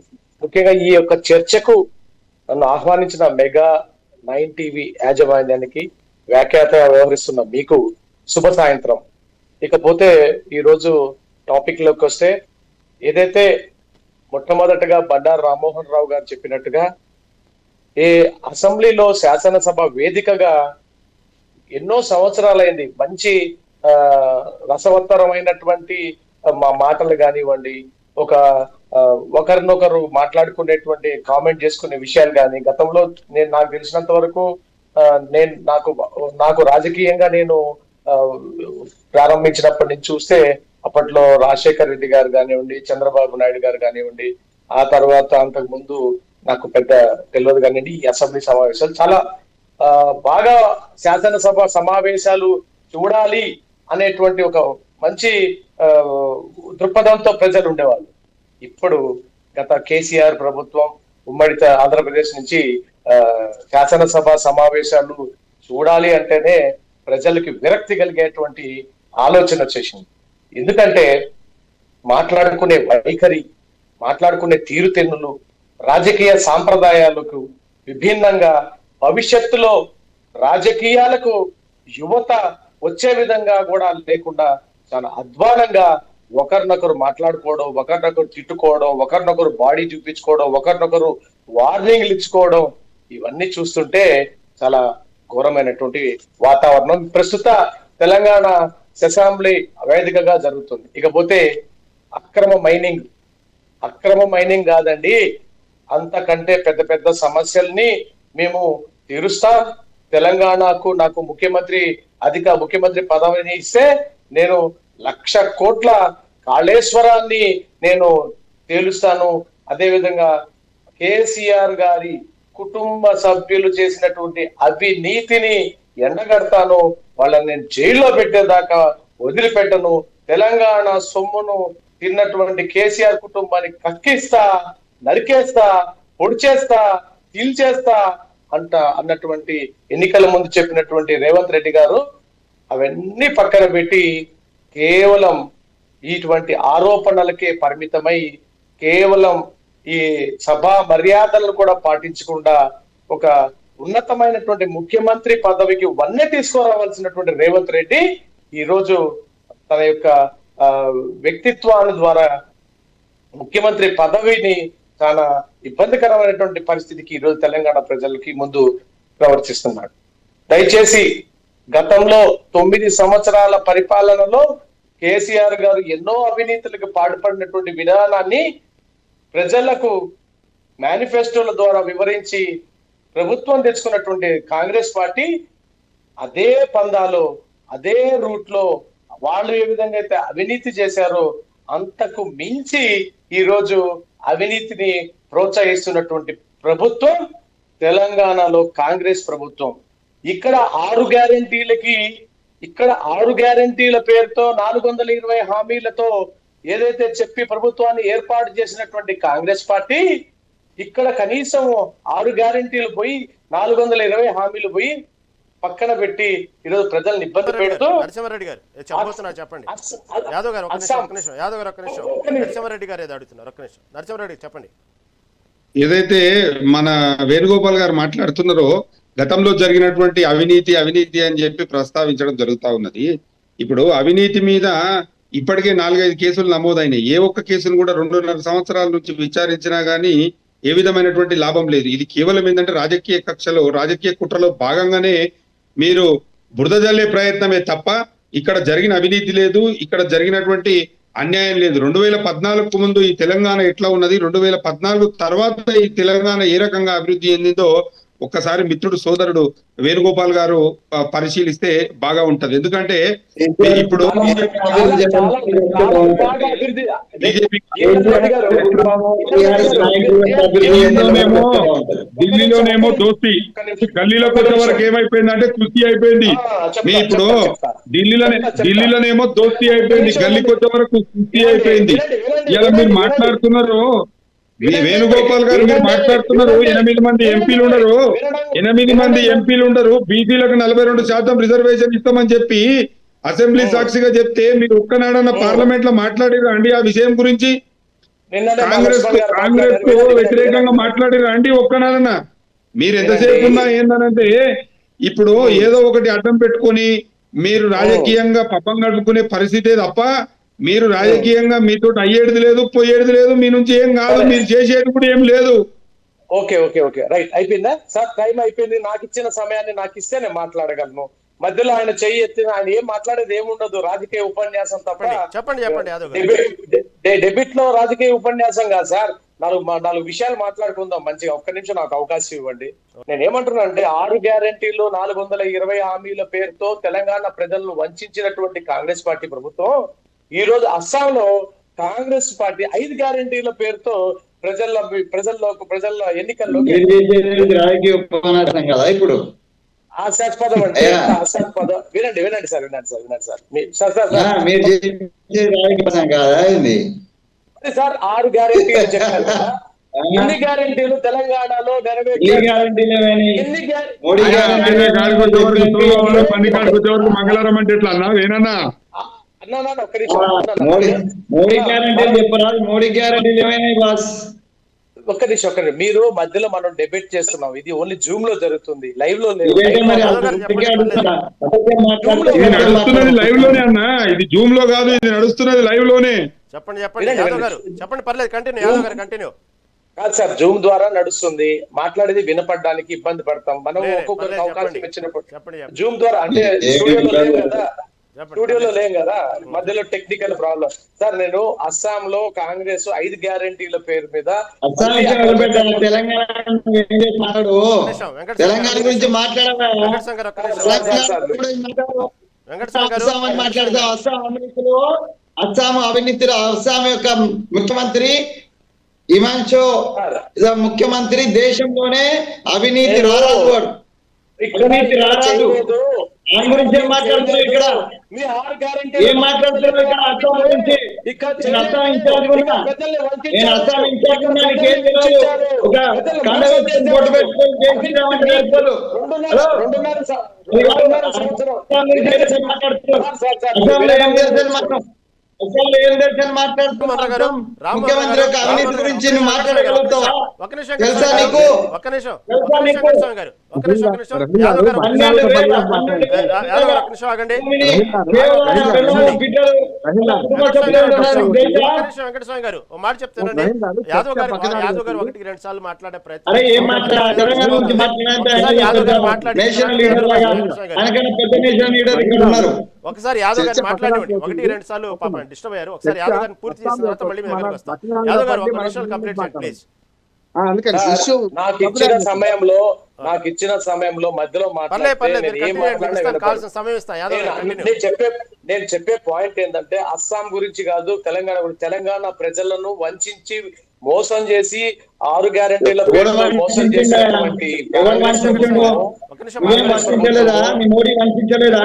Speaker 5: ముఖ్యంగా ఈ యొక్క చర్చకు నన్ను ఆహ్వానించిన మెగా 9 టీవీ యాజమాన్యానికి, వ్యాఖ్యాత వ్యవహరిస్తున్న మీకు శుభ సాయంత్రం. ఇకపోతే ఈరోజు టాపిక్ లోకి వస్తే, ఏదైతే మొట్టమొదటగా బండారు రామ్మోహన్ రావు గారు చెప్పినట్టుగా అసెంబ్లీలో శాసనసభ వేదికగా ఎన్నో సంవత్సరాలైంది మంచి రసవత్తరమైనటువంటి మాటలు కానివ్వండి, ఒకరినొకరు మాట్లాడుకునేటువంటి కామెంట్ చేసుకునే విషయాలు కానీ, గతంలో నాకు తెలిసినంత వరకు నాకు రాజకీయంగా నేను ప్రారంభించినప్పటి నుంచి చూస్తే అప్పట్లో రాజశేఖర్ రెడ్డి గారు కానివ్వండి, చంద్రబాబు నాయుడు గారు కానివ్వండి, ఆ తర్వాత అంతకు ముందు నాకు పెద్ద తెలియదు కానివ్వండి, ఈ అసెంబ్లీ సమావేశాలు చాలా బాగా శాసనసభ సమావేశాలు చూడాలి అనేటువంటి ఒక మంచి దృక్పథంతో ప్రజలు ఉండేవాళ్ళు. ఇప్పుడు గత కేసీఆర్ ప్రభుత్వం ఉమ్మడి ఆంధ్రప్రదేశ్ నుంచి శాసనసభ సమావేశాలు చూడాలి అంటేనే ప్రజలకి విరక్తి కలిగేటువంటి ఆలోచన వచ్చేసింది. ఎందుకంటే మాట్లాడుకునే వైఖరి, మాట్లాడుకునే తీరుతెన్నులు, రాజకీయ సాంప్రదాయాలకు విభిన్నంగా భవిష్యత్తులో రాజకీయాలకు యువత వచ్చే విధంగా కూడా లేకుండా చాలా అధ్వానంగా ఒకరినొకరు మాట్లాడుకోవడం, ఒకరినొకరు తిట్టుకోవడం, ఒకరినొకరు బాడీ చూపించుకోవడం, ఒకరినొకరు వార్నింగ్లు ఇచ్చుకోవడం, ఇవన్నీ చూస్తుంటే చాలా ఘోరమైనటువంటి వాతావరణం ప్రస్తుత తెలంగాణ అసెంబ్లీ వేదికగా జరుగుతుంది. ఇకపోతే అక్రమ మైనింగ్ కాదండి, అంతకంటే పెద్ద పెద్ద సమస్యల్ని మేము తీరుస్తాం. తెలంగాణకు నాకు ముఖ్యమంత్రి పదవిని ఇస్తే నేను 1,00,000 కోట్ల కాళేశ్వరాన్ని నేను తేలుస్తాను. అదేవిధంగా కేసీఆర్ గారి కుటుంబ సభ్యులు చేసినటువంటి అవినీతిని ఎండగడతాను, వాళ్ళని నేను జైల్లో పెట్టేదాకా వదిలిపెట్టను. తెలంగాణ సొమ్మును తిన్నటువంటి కేసీఆర్ కుటుంబాన్ని కక్కిస్తా, నరికేస్తా, పొడిచేస్తా, తీల్చేస్తా అన్నటువంటి ఎన్నికల ముందు చెప్పినటువంటి రేవంత్ రెడ్డి గారు అవన్నీ పక్కన పెట్టి కేవలం ఇటువంటి ఆరోపణలకే పరిమితమై కేవలం ఈ సభా మర్యాదలను కూడా పాటించకుండా ఒక ఉన్నతమైనటువంటి ముఖ్యమంత్రి పదవికి వన్నె తీసుకురావాల్సినటువంటి రేవంత్ రెడ్డి ఈ రోజు తన యొక్క వ్యక్తిత్వాన్ని ద్వారా ముఖ్యమంత్రి పదవిని చాలా ఇబ్బందికరమైనటువంటి పరిస్థితికి ఈ రోజు తెలంగాణ ప్రజలకి ముందు ప్రవర్తిస్తున్నాడు. దయచేసి గతంలో 9 సంవత్సరాల పరిపాలనలో కేసీఆర్ గారు ఎన్నో అవినీతులకు పాల్పడినటువంటి విధానాన్ని ప్రజలకు మేనిఫెస్టోల ద్వారా వివరించి ప్రభుత్వం తెచ్చుకున్నటువంటి కాంగ్రెస్ పార్టీ అదే పందాలో అదే రూట్ లో వాళ్ళు ఏ విధంగా అయితే అవినీతి చేశారో అంతకు మించి ఈ రోజు అవినీతిని ప్రోత్సహిస్తున్నటువంటి ప్రభుత్వం తెలంగాణలో కాంగ్రెస్ ప్రభుత్వం. ఇక్కడ 6 గ్యారెంటీల పేరుతో 420 హామీలతో ఏదైతే చెప్పి ప్రభుత్వాన్ని ఏర్పాటు చేసినటువంటి కాంగ్రెస్ పార్టీ ఇక్కడ కనీసం 6 గ్యారెంటీలు పోయి 420 హామీలు పోయి పక్కన పెట్టి ఈరోజు ప్రజల్ని ఇబ్బంది పెడుతూ
Speaker 1: నరసింహారెడ్డి గారు చెప్పబోతున్నారు, చెప్పండి. యాదవ్ గారు ఒక్క నిమిషం నరసింహారెడ్డి గారు ఏదో అడుగుతున్నారు, ఒక్క నిమిషం. నరసింహారెడ్డి చెప్పండి.
Speaker 4: ఏదైతే మన వేణుగోపాల్ గారు మాట్లాడుతున్నారో గతంలో జరిగినటువంటి అవినీతి అని చెప్పి ప్రస్తావించడం జరుగుతా ఉన్నది. ఇప్పుడు అవినీతి మీద ఇప్పటికే 4-5 కేసులు నమోదైనాయి. ఏ ఒక్క కేసును కూడా 2.5 సంవత్సరాల నుంచి విచారించినా గానీ ఏ విధమైనటువంటి లాభం లేదు. ఇది కేవలం ఏంటంటే రాజకీయ కక్షలో, రాజకీయ కుట్రలో భాగంగానే మీరు బురద జల్లే ప్రయత్నమే తప్ప ఇక్కడ జరిగిన అవినీతి లేదు, ఇక్కడ జరిగినటువంటి అన్యాయం లేదు. 2014కు ముందు ఈ తెలంగాణ ఎట్లా ఉన్నది, 2014 తర్వాత ఈ తెలంగాణ ఏ రకంగా అభివృద్ధి చెందిందో ఒక్కసారి మిత్రుడు సోదరుడు వేణుగోపాల్ గారు పరిశీలిస్తే బాగా ఉంటది. ఎందుకంటే ఇప్పుడు ఢిల్లీలోనేమో దోస్తీ, గల్లీలోకి వచ్చే వరకు ఏమైపోయిందంటే కుస్తీ అయిపోయింది. మీ ఇప్పుడు ఢిల్లీలోనేమో దోస్తీ అయిపోయింది, గల్లీకి వచ్చే వరకు కుస్తీ అయిపోయింది. ఇలా మీరు మాట్లాడుతున్నారు, వేణుగోపాల్ గారు మీరు మాట్లాడుతున్నారు 8 మంది ఎంపీలు ఉండరు, బీసీలకు 42% రిజర్వేషన్ ఇస్తామని చెప్పి అసెంబ్లీ సాక్షిగా చెప్తే మీరు ఒక్కనాడన్న పార్లమెంట్ లో మాట్లాడిరా అండి ఆ విషయం గురించి? కాంగ్రెస్ కు వ్యతిరేకంగా మాట్లాడిరా అండి ఒక్కనాడన్న? మీరు ఎంతసేపు ఉన్నా ఏందనంటే ఇప్పుడు ఏదో ఒకటి అడ్డం పెట్టుకొని మీరు రాజకీయంగా పప్పం గడుపుకునే పరిస్థితే తప్ప మీరు రాజకీయంగా మీతో అయ్యేది లేదు, పోయేది లేదు, మీ నుంచి ఏం కాదు, మీరు చేసేది కూడా ఏం లేదు.
Speaker 5: ఓకే రైట్, అయిపోయిందా సార్? టైం అయిపోయింది. నాకు ఇచ్చిన సమయాన్ని నాకు ఇస్తే నేను మాట్లాడగలను. మధ్యలో ఆయన చెయ్యి ఎత్తిన ఆయన ఏం మాట్లాడేది ఏముండదు, రాజకీయ ఉపన్యాసం తప్ప.
Speaker 1: చెప్పండి.
Speaker 5: డెబిట్ లో రాజకీయ ఉపన్యాసం కాదు సార్. 4 విషయాలు మాట్లాడుకుందాం మంచిగా. ఒక్క నిమిషం నాకు అవకాశం ఇవ్వండి. నేను ఏమంటున్నా అంటే 6 గ్యారెంటీలు 420 హామీల పేరుతో తెలంగాణ ప్రజలను వంచినటువంటి కాంగ్రెస్ పార్టీ ప్రభుత్వం ఈ రోజు అస్సాంలో కాంగ్రెస్ పార్టీ 5 గ్యారెంటీల పేరుతో ప్రజల్లో ఎన్నికల్లో
Speaker 3: ఇప్పుడు
Speaker 5: ఆశాస్పదం అంటే ఆశాస్పదం. వినండి సార్. సార్ 6 గ్యారెంటీలు చెప్పారు కదా, ఎన్ని గ్యారెంటీలు తెలంగాణలో
Speaker 4: మంగళవారం అంటే ఎట్లా అన్నా ఏనన్నా?
Speaker 5: ఒక్క నిమిషం. మీరు మధ్యలో మనం డిబేట్ చేస్తున్నాం, ఇది ఓన్లీ జూమ్ లో జరుగుతుంది, లైవ్ లో లేదు.
Speaker 4: నడుస్తున్నది లైవ్ లోనే అన్నా, ఇది జూమ్ లో కాదు, ఇది నడుస్తున్నది లైవ్ లోనే.
Speaker 1: చెప్పండి యాదవ్ గారు, చెప్పండి, పర్లేదు, కంటిన్యూ. యాదవ్ గారు కంటిన్యూ.
Speaker 5: కాదు సార్, జూమ్ ద్వారా నడుస్తుంది, మాట్లాడేది వినపడడానికి ఇబ్బంది పడతాం మనం.
Speaker 1: లే,
Speaker 5: ఒక్కొక్కరికి
Speaker 1: పర్లేదు,
Speaker 5: అవకాశం
Speaker 1: చెప్పండి.
Speaker 5: ఇచ్చినప్పుడు
Speaker 1: చెప్పండి
Speaker 5: జూమ్ ద్వారా అంటే
Speaker 3: ఏ
Speaker 5: స్టూడియోలో
Speaker 3: ఇబ్బంది
Speaker 5: లేం కదా,
Speaker 1: చెప్పండి.
Speaker 5: స్టూడియోలో లేం కదా, మధ్యలో టెక్నికల్ ప్రాబ్లం. సార్ నేను అస్సాంలో కాంగ్రెస్ 5 గ్యారెంటీల పేరు మీద
Speaker 3: తెలంగాణ మాట్లాడు, తెలంగాణ గురించి మాట్లాడవా?
Speaker 1: వెంకట సంఘ్ గారు ఒక్క నిమిషం. వెంకట సంఘ్ గారు
Speaker 3: అస్సాం అని మాట్లాడతావు. అస్సాం అవినీతిలో అస్సాం యొక్క ముఖ్యమంత్రి హిమాంశు ముఖ్యమంత్రి దేశంలోనే అవినీతి రారాజు వాడు. అవినీతి రారాజు దాని గురించి ఏం మాట్లాడుతున్నావు ఇక్కడ?
Speaker 5: మీ 6 గ్యారెంటీ
Speaker 3: ఏం మాట్లాడుతున్నావు ఇక్కడ? అస్సాం గురించి నేను అస్సాం ఇన్ఛార్జ్ ఉన్నా, నేను అస్సాం ఇన్ఛార్జ్ ఉన్నా, నీకేం తెలియదు? ఒక కండ పెట్టుకుని పొట్టు పెట్టుకొని చేస్తున్నామని నేర్పలు. హలో, అస్సాంలో ఏం చేస్తాను మాత్రం, అస్సాంలో ఏం చేస్తాను మాట్లాడుతున్నాం. ముఖ్యమంత్రి యొక్క అవినీతి గురించి నువ్వు మాట్లాడగలుగుతావా?
Speaker 1: ఒక్క నిమిషం
Speaker 3: తెలుసా నీకు?
Speaker 1: ఒక్క నిమిషం
Speaker 3: తెలుసా నీకు?
Speaker 1: వెంకట స్వామి గారు ఒక్క నిమిషం యాదవ్ గారు ఒక్క నిమిషం ఆగండి. వెంకట స్వామి గారు ఓ మాట చెప్తానండి. యాదవ్ గారు 1-2 సార్లు మాట్లాడే ప్రయత్నం
Speaker 3: అరే ఏం మాట్లాడారు?
Speaker 1: యాదవ్ గారు మాట్లాడి ఒకసారి యాదవ్ గారు మాట్లాడండి. 1-2 సార్లు పాపం డిస్టర్బ్ అయ్యారు. ఒకసారి యాదవ్ గారిని పూర్తి చేసిన తర్వాత మళ్ళీ మీ దగ్గరకు వస్తాం. యాదవ్ గారు 1 నిమిషం కంప్లీట్ చేయండి ప్లీజ్.
Speaker 2: అందుకని
Speaker 5: నాకు ఇచ్చిన సమయంలో మధ్యలో
Speaker 1: కావాల్సిన సమయం ఇస్తాను. యాదవ్ గారు
Speaker 5: నేను చెప్పే పాయింట్ ఏంటంటే అస్సాం గురించి కాదు, తెలంగాణ గురించి. తెలంగాణ ప్రజలను వంచి మోసం చేసి 6 గ్యారెంటీల పేరుతో మోసం చేసినటువంటి
Speaker 3: మోడీ వంచలేదా?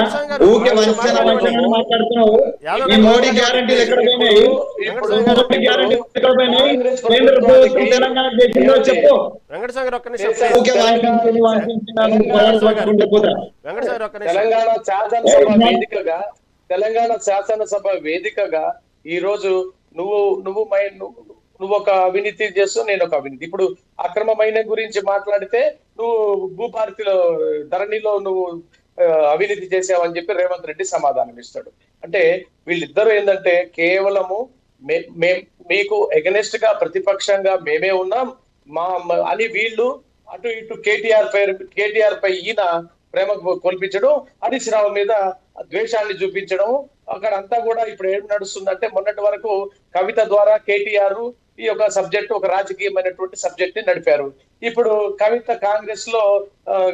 Speaker 3: ఊకే మాట్లాడుతున్నావు. ఈ మోడీ గ్యారెంటీలు ఎక్కడ పోయినాయి? మోడీ గ్యారెంటీలు ఎక్కడ పోయినాయి? కేంద్ర ప్రభుత్వం తెలంగాణ చేసిందో చెప్పు.
Speaker 1: వెంకట స్వామి గారు ఒక్క నిమిషం.
Speaker 5: తెలంగాణ శాసనసభ వేదికగా ఈ రోజు నువ్వు ఒక అవినీతి చేస్తూ నేను ఒక అవినీతి. ఇప్పుడు అక్రమమైన గురించి మాట్లాడితే నువ్వు భూభారతిలో ధరణిలో నువ్వు అవినీతి చేసావని చెప్పి రేవంత్ రెడ్డి సమాధానం ఇస్తాడు. అంటే వీళ్ళిద్దరూ ఏంటంటే కేవలము మీకు ఎగనెస్ట్ గా ప్రతిపక్షంగా మేమే ఉన్నాం అని వీళ్ళు అటు ఇటు కేటీఆర్ పై ఈయన ప్రేమ కొల్పించడం, హరీష్ రావు మీద ద్వేషాన్ని చూపించడం. అక్కడ అంతా కూడా ఇప్పుడు ఏం నడుస్తుందంటే మొన్నటి వరకు కవిత ద్వారా కేటీఆర్ ఈ యొక్క సబ్జెక్ట్ ఒక రాజకీయమైనటువంటి సబ్జెక్ట్ ని నడిపారు. ఇప్పుడు కవిత కాంగ్రెస్ లో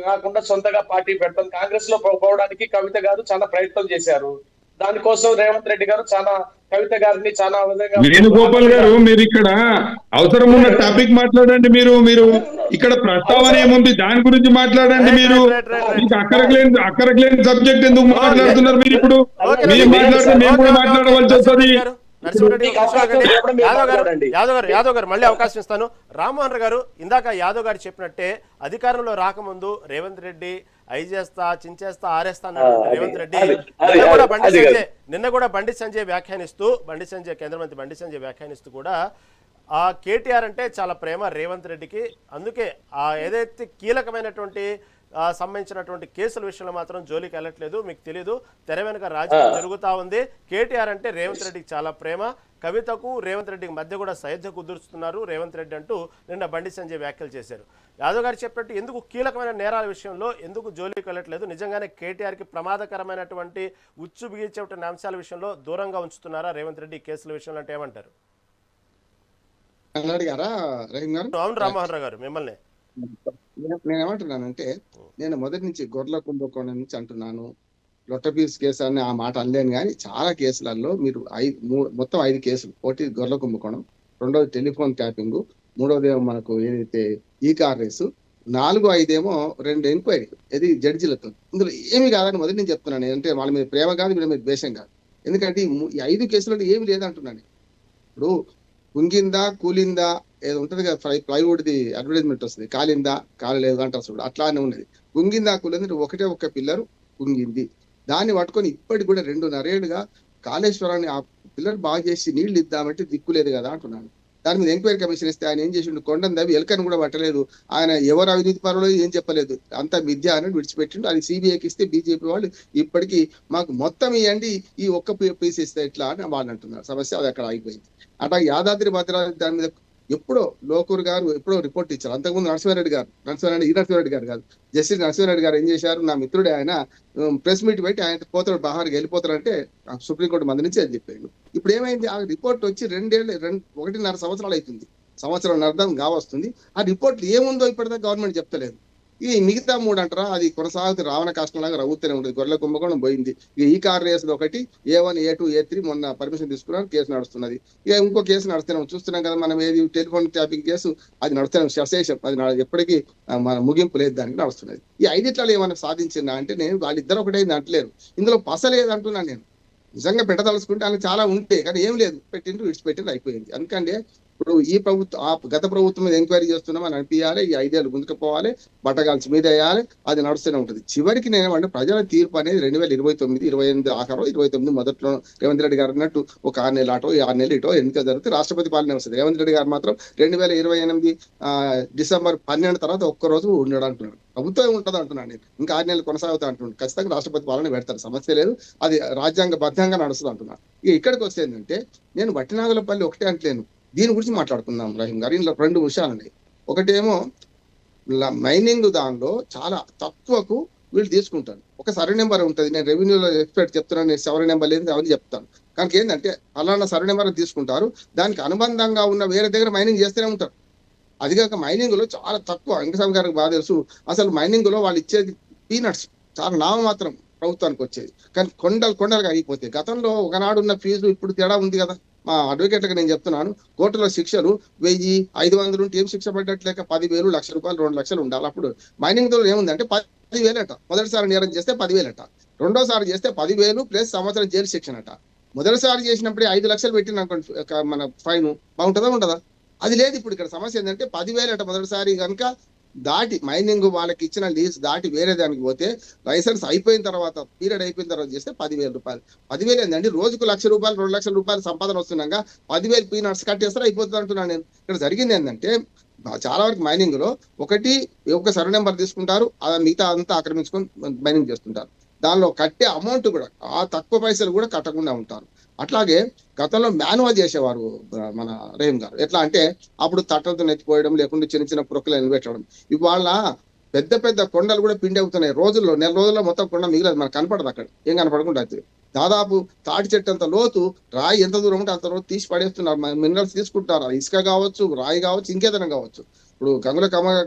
Speaker 5: కాకుండా సొంతగా పార్టీ పెడతాం, కాంగ్రెస్ లో పోవడానికి కవిత గారు చాలా ప్రయత్నం చేశారు. దానికోసం రేవంత్ రెడ్డి గారు చాలా కవిత గారిని చాలా విధంగా.
Speaker 4: వేణుగోపాల్ గారు మీరు ఇక్కడ అవసరం ఉన్న టాపిక్ మాట్లాడండి. మీరు ఇక్కడ ప్రస్తావన ఏముంది దాని గురించి మాట్లాడండి. మీరు అక్కరలేని సబ్జెక్ట్ ఎందుకు మాట్లాడుతున్నారు? మీరు ఇప్పుడు మీరు మాట్లాడితే మేము కూడా మాట్లాడవలసి వస్తుంది.
Speaker 1: యాదవ్ గారు మళ్ళీ అవకాశం ఇస్తాను. రామ్మోహన్ గారు ఇందాక యాదవ్ గారు చెప్పినట్టే అధికారంలో రాకముందు రేవంత్ రెడ్డి ఐజేస్తా చించేస్తా ఆరేస్తా అన్నాడు రేవంత్ రెడ్డి. నిన్న కూడా బండి సంజయ్ వ్యాఖ్యానిస్తూ కేంద్ర మంత్రి బండి సంజయ్ వ్యాఖ్యానిస్తూ కూడా ఆ కేటీఆర్ అంటే చాలా ప్రేమ రేవంత్ రెడ్డికి, అందుకే ఆ ఏదైతే కీలకమైనటువంటి సంబంధించినటువంటి కేసుల విషయంలో మాత్రం జోలికి వెళ్ళట్లేదు, మీకు తెలీదు తెర వెనుక రాజకీయం జరుగుతూ ఉంది. కేటీఆర్ అంటే రేవంత్ రెడ్డికి చాలా ప్రేమ, కవితకు రేవంత్ రెడ్డికి మధ్య కూడా సయోధ్య కుదురుస్తున్నారు రేవంత్ రెడ్డి అంటూ నిన్న బండి సంజయ్ వ్యాఖ్యలు చేశారు. యాదవ్ గారు చెప్పినట్టు ఎందుకు కీలకమైన నేరాల విషయంలో ఎందుకు జోలికి వెళ్ళట్లేదు, నిజంగానే కేటీఆర్కి ప్రమాదకరమైనటువంటి ఉచ్చు బిగించేటువంటి అంశాల విషయంలో దూరంగా ఉంచుతున్నారా రేవంత్ రెడ్డి కేసుల విషయంలో అంటే ఏమంటారు? అవును రామ్మోహన్ రావు గారు మిమ్మల్ని
Speaker 2: నేనేమంటున్నానంటే నేను మొదటి నుంచి గొర్రెల కుంభకోణం నుంచి అంటున్నాను. లొట్టపీస్ కేసు అని ఆ మాట అనలేను, కానీ చాలా కేసులలో మీరు మొత్తం 5 కేసులు. ఒకటి గొర్రెల కుంభకోణం, రెండోది టెలిఫోన్ ట్యాపింగ్, మూడోది మనకు ఏదైతే ఈ కార్ రేసు, 4, 5 ఏమో 2 ఎంక్వైరీ ఇది జడ్జిలతో. ఇందులో ఏమి కాదని మొదటి నేను చెప్తున్నాను. అంటే వాళ్ళ మీద ప్రేమ కాదు, వీళ్ళ మీద ద్వేషం కాదు. ఎందుకంటే ఈ 5 కేసులలో ఏమి లేదంటున్నాను. ఇప్పుడు కుంగిందా కూలిందా ఏదో ఉంటది కదా, ప్లైవుడ్ది అడ్వర్టైజ్మెంట్ వస్తుంది, కాలిందా కాలలేదు అంటారు చూడు, అట్లానే ఉన్నది. కుంగిందా కూలింది ఒకటే ఒక్క పిల్లరు కుంగింది, దాన్ని పట్టుకొని ఇప్పటికి కూడా 2.5 ఏళ్ళుగా కాళేశ్వరాన్ని ఆ పిల్లలు బాగా చేసి నీళ్లు ఇద్దామంటే దిక్కులేదు కదా అంటున్నాను. దాని మీద ఎంక్వైరీ కమిషన్ ఇస్తే ఆయన ఏం చేసిండు, కొండను దవి ఎలకని కూడా పట్టలేదు, ఆయన ఎవరు అవినీతి పరులు ఏం చెప్పలేదు, అంతా మిథ్య అని విడిచిపెట్టిండు. అది సిబిఐకి ఇస్తే బీజేపీ వాళ్ళు ఇప్పటికీ మాకు మొత్తం ఇవ్వండి, ఈ ఒక్క పీస్ ఇస్తే ఎట్లా అని వాళ్ళు అంటున్నారు. సమస్య అది అక్కడ ఆగిపోయింది. అట్లా యాదాద్రి భద్రాద్రి దాని మీద ఎప్పుడో లోకూరు గారు ఎప్పుడో రిపోర్ట్ ఇచ్చారు. అంతకుముందు నరసింహారెడ్డి నరసింహారెడ్డి గారు కాదు, జస్టిస్ నరసింహారెడ్డి గారు ఏం చేశారు, నా మిత్రుడే ఆయన ప్రెస్ మీట్ పెట్టి ఆయన పోతాడు బహార్కి వెళ్ళిపోతారంటే సుప్రీంకోర్టు మంది నుంచి అని చెప్పాడు. ఇప్పుడు ఏమైంది, ఆ రిపోర్ట్ వచ్చి 1.5 సంవత్సరాలు అవుతుంది, సంవత్సరం అర్థం కావస్తుంది. ఆ రిపోర్ట్ ఏముందో ఇప్పటిదాకా గవర్నమెంట్ చెప్తలేదు. ఈ మిగతా 3 అంటారా, అది కొనసాగుతూ రావణ కష్టంలాగా రవ్వుతూనే ఉంటుంది. గొర్రెల కుంభకోణం పోయింది. ఈ కార్ రేసులో ఒకటి A1, A2, A3 మొన్న పర్మిషన్ తీసుకున్నారు, కేసు నడుస్తున్నది. ఇక ఇంకో కేసు నడుస్తున్నాం, చూస్తున్నాం కదా మనం, ఏది టెలిఫోన్ ట్యాపింగ్ కేసు, అది నడుస్తున్నాం, శేషం, అది ఎప్పటికీ మన ముగింపు లేదు, దానికి నడుస్తున్నది. ఈ 5 ఏమైనా సాధించిందా అంటే నేను వాళ్ళిద్దరు ఒకటైంది అంటలేరు, ఇందులో పసలేదు అంటున్నాను నేను. నిజంగా పెట్టదలుచుకుంటే ఆయన చాలా ఉంటే, కానీ ఏం లేదు, పెట్టిండ్రు విడిచిపెట్టిండ్రు, అయిపోయింది. అందుకంటే ఇప్పుడు ఈ ప్రభుత్వం గత ప్రభుత్వం మీద ఎంక్వైరీ చేస్తున్నాం అని అనిపించాలి, ఈ 5 ఏళ్ళు ముందుకుపోవాలి, బట్టగాల్చి మీద వేయాలి, అది నడుస్తూనే ఉంటుంది. చివరికి నేనేమంటే ప్రజల తీర్పు అనేది 2029, 28 ఆఖరో 29 మొదట్లో రేవంత్ రెడ్డి గారు అన్నట్టు ఒక 6 నెలలు అటో 6 నెలలు ఇటో ఎన్నిక జరిగితే రాష్ట్రపతి పాలన వస్తుంది. రేవంత్ రెడ్డి గారు మాత్రం 2028 డిసెంబర్ 12 తర్వాత ఒక్కరోజు ఉండడు అంటున్నాడు. ప్రభుత్వం ఉంటుంది అంటున్నాను నేను, ఇంకా 6 నెలలు కొనసాగుతా అంటున్నాడు. ఖచ్చితంగా రాష్ట్రపతి పాలన పెడతారు, సమస్య లేదు, అది రాజ్యాంగబద్ధంగా నడుస్తుంది అంటున్నాను. ఇక ఇక్కడికి వస్తే ఏంటంటే నేను వట్టినాగులపల్లి ఒకటే అంటలేను, దీని గురించి మాట్లాడుకుందాం రహీం గారు. ఇందులో 2 విషయాలు ఉన్నాయి. ఒకటేమో మైనింగ్ దానిలో చాలా తక్కువకు వీళ్ళు తీసుకుంటారు, ఒక సర్వే నెంబర్ ఉంటుంది. నేను రెవెన్యూలో ఎక్స్పర్ట్ చెప్తున్నాను, నేను సర్వే నెంబర్ లేదు అవన్నీ చెప్తాను. కానీ ఏంటంటే అలాంటి సర్వే నెంబర్ తీసుకుంటారు, దానికి అనుబంధంగా ఉన్న వేరే దగ్గర మైనింగ్ చేస్తూనే ఉంటారు. అది కాక మైనింగ్ లో చాలా తక్కువ, వెంకటస్వామి గారికి బాగా తెలుసు, అసలు మైనింగ్ లో వాళ్ళు ఇచ్చేది పీనట్స్, చాలా నామమాత్రం ప్రభుత్వానికి వచ్చేది. కానీ కొండలు అయిపోతాయి. గతంలో ఒకనాడు ఉన్న ఫీజు ఇప్పుడు తేడా ఉంది కదా. మా అడ్వకేట్లకు నేను చెప్తున్నాను, కోర్టులో శిక్షలు 1000, 500 ఉంటే ఏం శిక్ష పడ్డట్లేక 10,000, ₹1,00,000, 2 లక్షలు ఉండాలి. అప్పుడు మైనింగ్ తో ఏముందంటే 10,000 అట, మొదటిసారి నేరం చేస్తే 10,000 అట, రెండోసారి చేస్తే 10,000 ప్లస్ సంవత్సరం జైలు శిక్షణ అట. మొదటిసారి చేసినప్పుడే 5 లక్షలు పెట్టిన మన ఫైన్ బాగుంటుందా ఉండదా? అది లేదు. ఇప్పుడు ఇక్కడ సమస్య ఏంటంటే 10,000 అట మొదటిసారి కనుక దాటి మైనింగ్ వాళ్ళకి ఇచ్చిన లీజ్ దాటి వేరే దానికి పోతే, లైసెన్స్ అయిపోయిన తర్వాత పీరియడ్ అయిపోయిన తర్వాత చేస్తే ₹10,000. 10,000 ఏంటండి, రోజుకు ₹1,00,000, ₹2,00,000 సంపాదన వస్తున్నాగా 10,000 పీనట్స్ కట్టేస్తారు, అయిపోతుంది అంటున్నాను నేను. ఇక్కడ జరిగింది ఏంటంటే చాలా వరకు మైనింగ్ లో ఒక సర్వే నెంబర్ తీసుకుంటారు, మిగతా అంతా ఆక్రమించుకొని మైనింగ్ చేస్తుంటారు. దానిలో కట్టే అమౌంట్ కూడా ఆ తక్కువ పైసలు కూడా కట్టకుండా ఉంటారు. అట్లాగే గతంలో మాన్యువల్ చేసేవారు మన రహీం గారు. ఎట్లా అంటే అప్పుడు తట్టలతో నెత్తిపోయడం, లేకుంటే చిన్న చిన్న పురకలు పెట్టడం. ఇవాళ పెద్ద పెద్ద కొండలు కూడా పిండి అవుతున్నాయి. నెల రోజుల్లో మొత్తం కొండ మిగిలేదు, మనకు కనపడదు, అక్కడ ఏం కనపడకుండా అవుతుంది. దాదాపు తాటి చెట్టు అంత లోతు, రాయి ఎంత దూరం ఉంటే అంత లోతు తీసి పడేస్తున్నారు. మినరల్స్ తీసుకుంటారు, ఇసుక కావచ్చు, రాయి కావచ్చు, ఇంకేదైనా కావచ్చు. ఇప్పుడు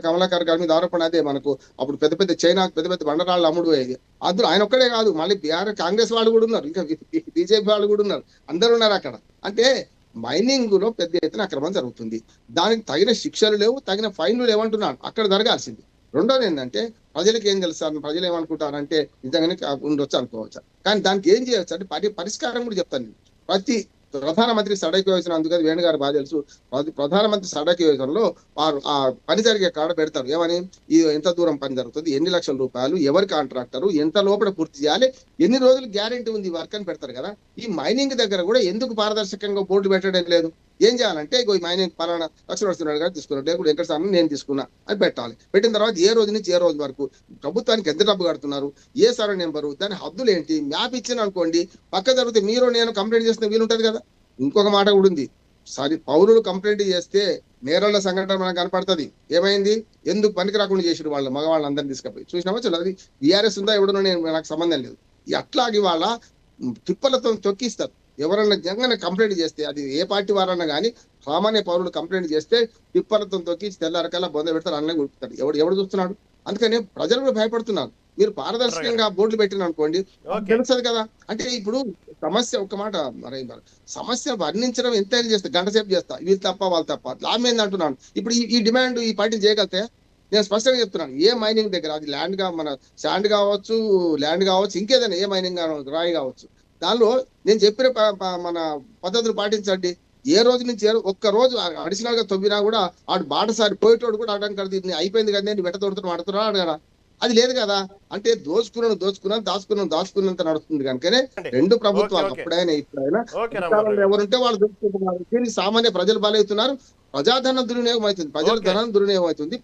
Speaker 2: కమలాకర్ గారి మీద ఆరోపణ అదే, మనకు అప్పుడు పెద్ద పెద్ద చైనా పెద్ద పెద్ద బండరాళ్ళు అమ్ముడు పోయేది. అందులో ఆయన ఒక్కడే కాదు, మళ్ళీ కాంగ్రెస్ వాళ్ళు కూడా ఉన్నారు, ఇంకా బీజేపీ వాళ్ళు కూడా ఉన్నారు, అందరూ ఉన్నారు అక్కడ. అంటే మైనింగ్ లో పెద్ద ఎత్తున అక్రమం జరుగుతుంది. దానికి తగిన శిక్షలు లేవు, తగిన ఫైన్లు లేవంటున్నాను, అక్కడ జరగాల్సింది. రెండోది ఏంటంటే ప్రజలకు ఏం తెలుస్తారు, ప్రజలు ఏమనుకుంటారంటే నిజంగానే ఉండొచ్చు అనుకోవచ్చు. కానీ దానికి ఏం చేయవచ్చు అంటే పరిష్కారం కూడా చెప్తాను నేను. ప్రధానమంత్రి సడక్ యోజన, అందుకని వేణుగారు బాగా తెలుసు, ప్రధానమంత్రి సడక్ యోజనలో వారు ఆ పని జరిగే కాడ పెడతారు. ఏమని, ఎంత దూరం పని జరుగుతుంది, ఎన్ని లక్షల రూపాయలు, ఎవరి కాంట్రాక్టరు, ఎంత లోపల పూర్తి చేయాలి, ఎన్ని రోజులు గ్యారెంటీ ఉంది వర్క్ అని పెడతారు కదా. ఈ మైనింగ్ దగ్గర కూడా ఎందుకు పారదర్శకంగా బోర్డు పెట్టడం లేదు? ఏం చేయాలంటే ఈ మైనింగ్ పలానా లక్ష్మణరావు గారు తీసుకున్నాడు, లేకుంటే వెంకటస్వామి నేను తీసుకున్నా అని పెట్టాలి. పెట్టిన తర్వాత ఏ రోజు నుంచి ఏ రోజు వరకు ప్రభుత్వానికి ఎంత డబ్బు కడుతున్నారు, ఏ సర్వే నెంబరు, దాని హద్దులు ఏంటి, మ్యాప్ ఇచ్చిన అనుకోండి, పక్క జరిగితే మీరు నేను కంప్లైంట్ చేసిన వీలు ఉంటుంది కదా. ఇంకొక మాట కూడా ఉంది, పౌరులు కంప్లైంట్ చేస్తే నేరాల సంఘటన మనకు కనపడుతుంది. ఏమైంది, ఎందుకు పనికి రాకుండా చేసారు వాళ్ళు, మగవాళ్ళందరినీ తీసుకుపోయి చూసినామా చూడాలి. అది బీఆర్ఎస్ ఉందా ఎవడనో నాకు సంబంధం లేదు. అట్లాగే వాళ్ళ తిప్పలతో తొక్కిస్తారు. ఎవరన్నా నిజంగానే కంప్లైంట్ చేస్తే, అది ఏ పార్టీ వారన్నా కానీ, సామాన్య పౌరులు కంప్లైంట్ చేస్తే తిప్పలతో తొక్కి తెల్లారకల్లా బొంద పెడతారు, అన్నీ గుర్తుతాడు. ఎవడు చూస్తున్నాడు? అందుకని ప్రజలు కూడా భయపడుతున్నారు. మీరు పారదర్శకంగా బోర్డులు పెట్టిన అనుకోండి, తెలుస్తుంది కదా. అంటే ఇప్పుడు సమస్య, ఒక మాట మరి, సమస్య వర్ణించడం ఎంతైనా చేస్తా, గంట సేపు చేస్తా, వీళ్ళు తప్ప వాళ్ళు తప్ప, లాభం ఏందంటున్నాను. ఇప్పుడు ఈ డిమాండ్ ఈ పార్టీ చేయగలితే నేను స్పష్టంగా చెప్తున్నాను, ఏ మైనింగ్ దగ్గర, అది ల్యాండ్ గా మన శాండ్ కావచ్చు, ల్యాండ్ కావచ్చు, ఇంకేదైనా ఏ మైనింగ్ రాయి కావచ్చు, దానిలో నేను చెప్పిన మన పద్ధతులు పాటించండి. ఏ రోజు నుంచి ఒక్క రోజు అడిషనల్ గా తవ్వినా కూడా ఆడు బాటసారి పోయేటోడు కూడా అడగడం కదా, అయిపోయింది కదా, నేను వెట్టతోడుతున్నా ఆడుతున్నా అడగరా, అది లేదు కదా. అంటే దాచుకున్నంత నడుస్తుంది. కనుకనే రెండు ప్రభుత్వాలు అప్పుడైనా ఇప్పుడైనా ఎవరుంటే వాళ్ళు దోచుకుంటున్నారు. దీనికి సామాన్య ప్రజలు బలవుతున్నారు, ప్రజాధనం దుర్వినియోగం అవుతుంది, ప్రజల ధనం దుర్వినియోగం అవుతుంది.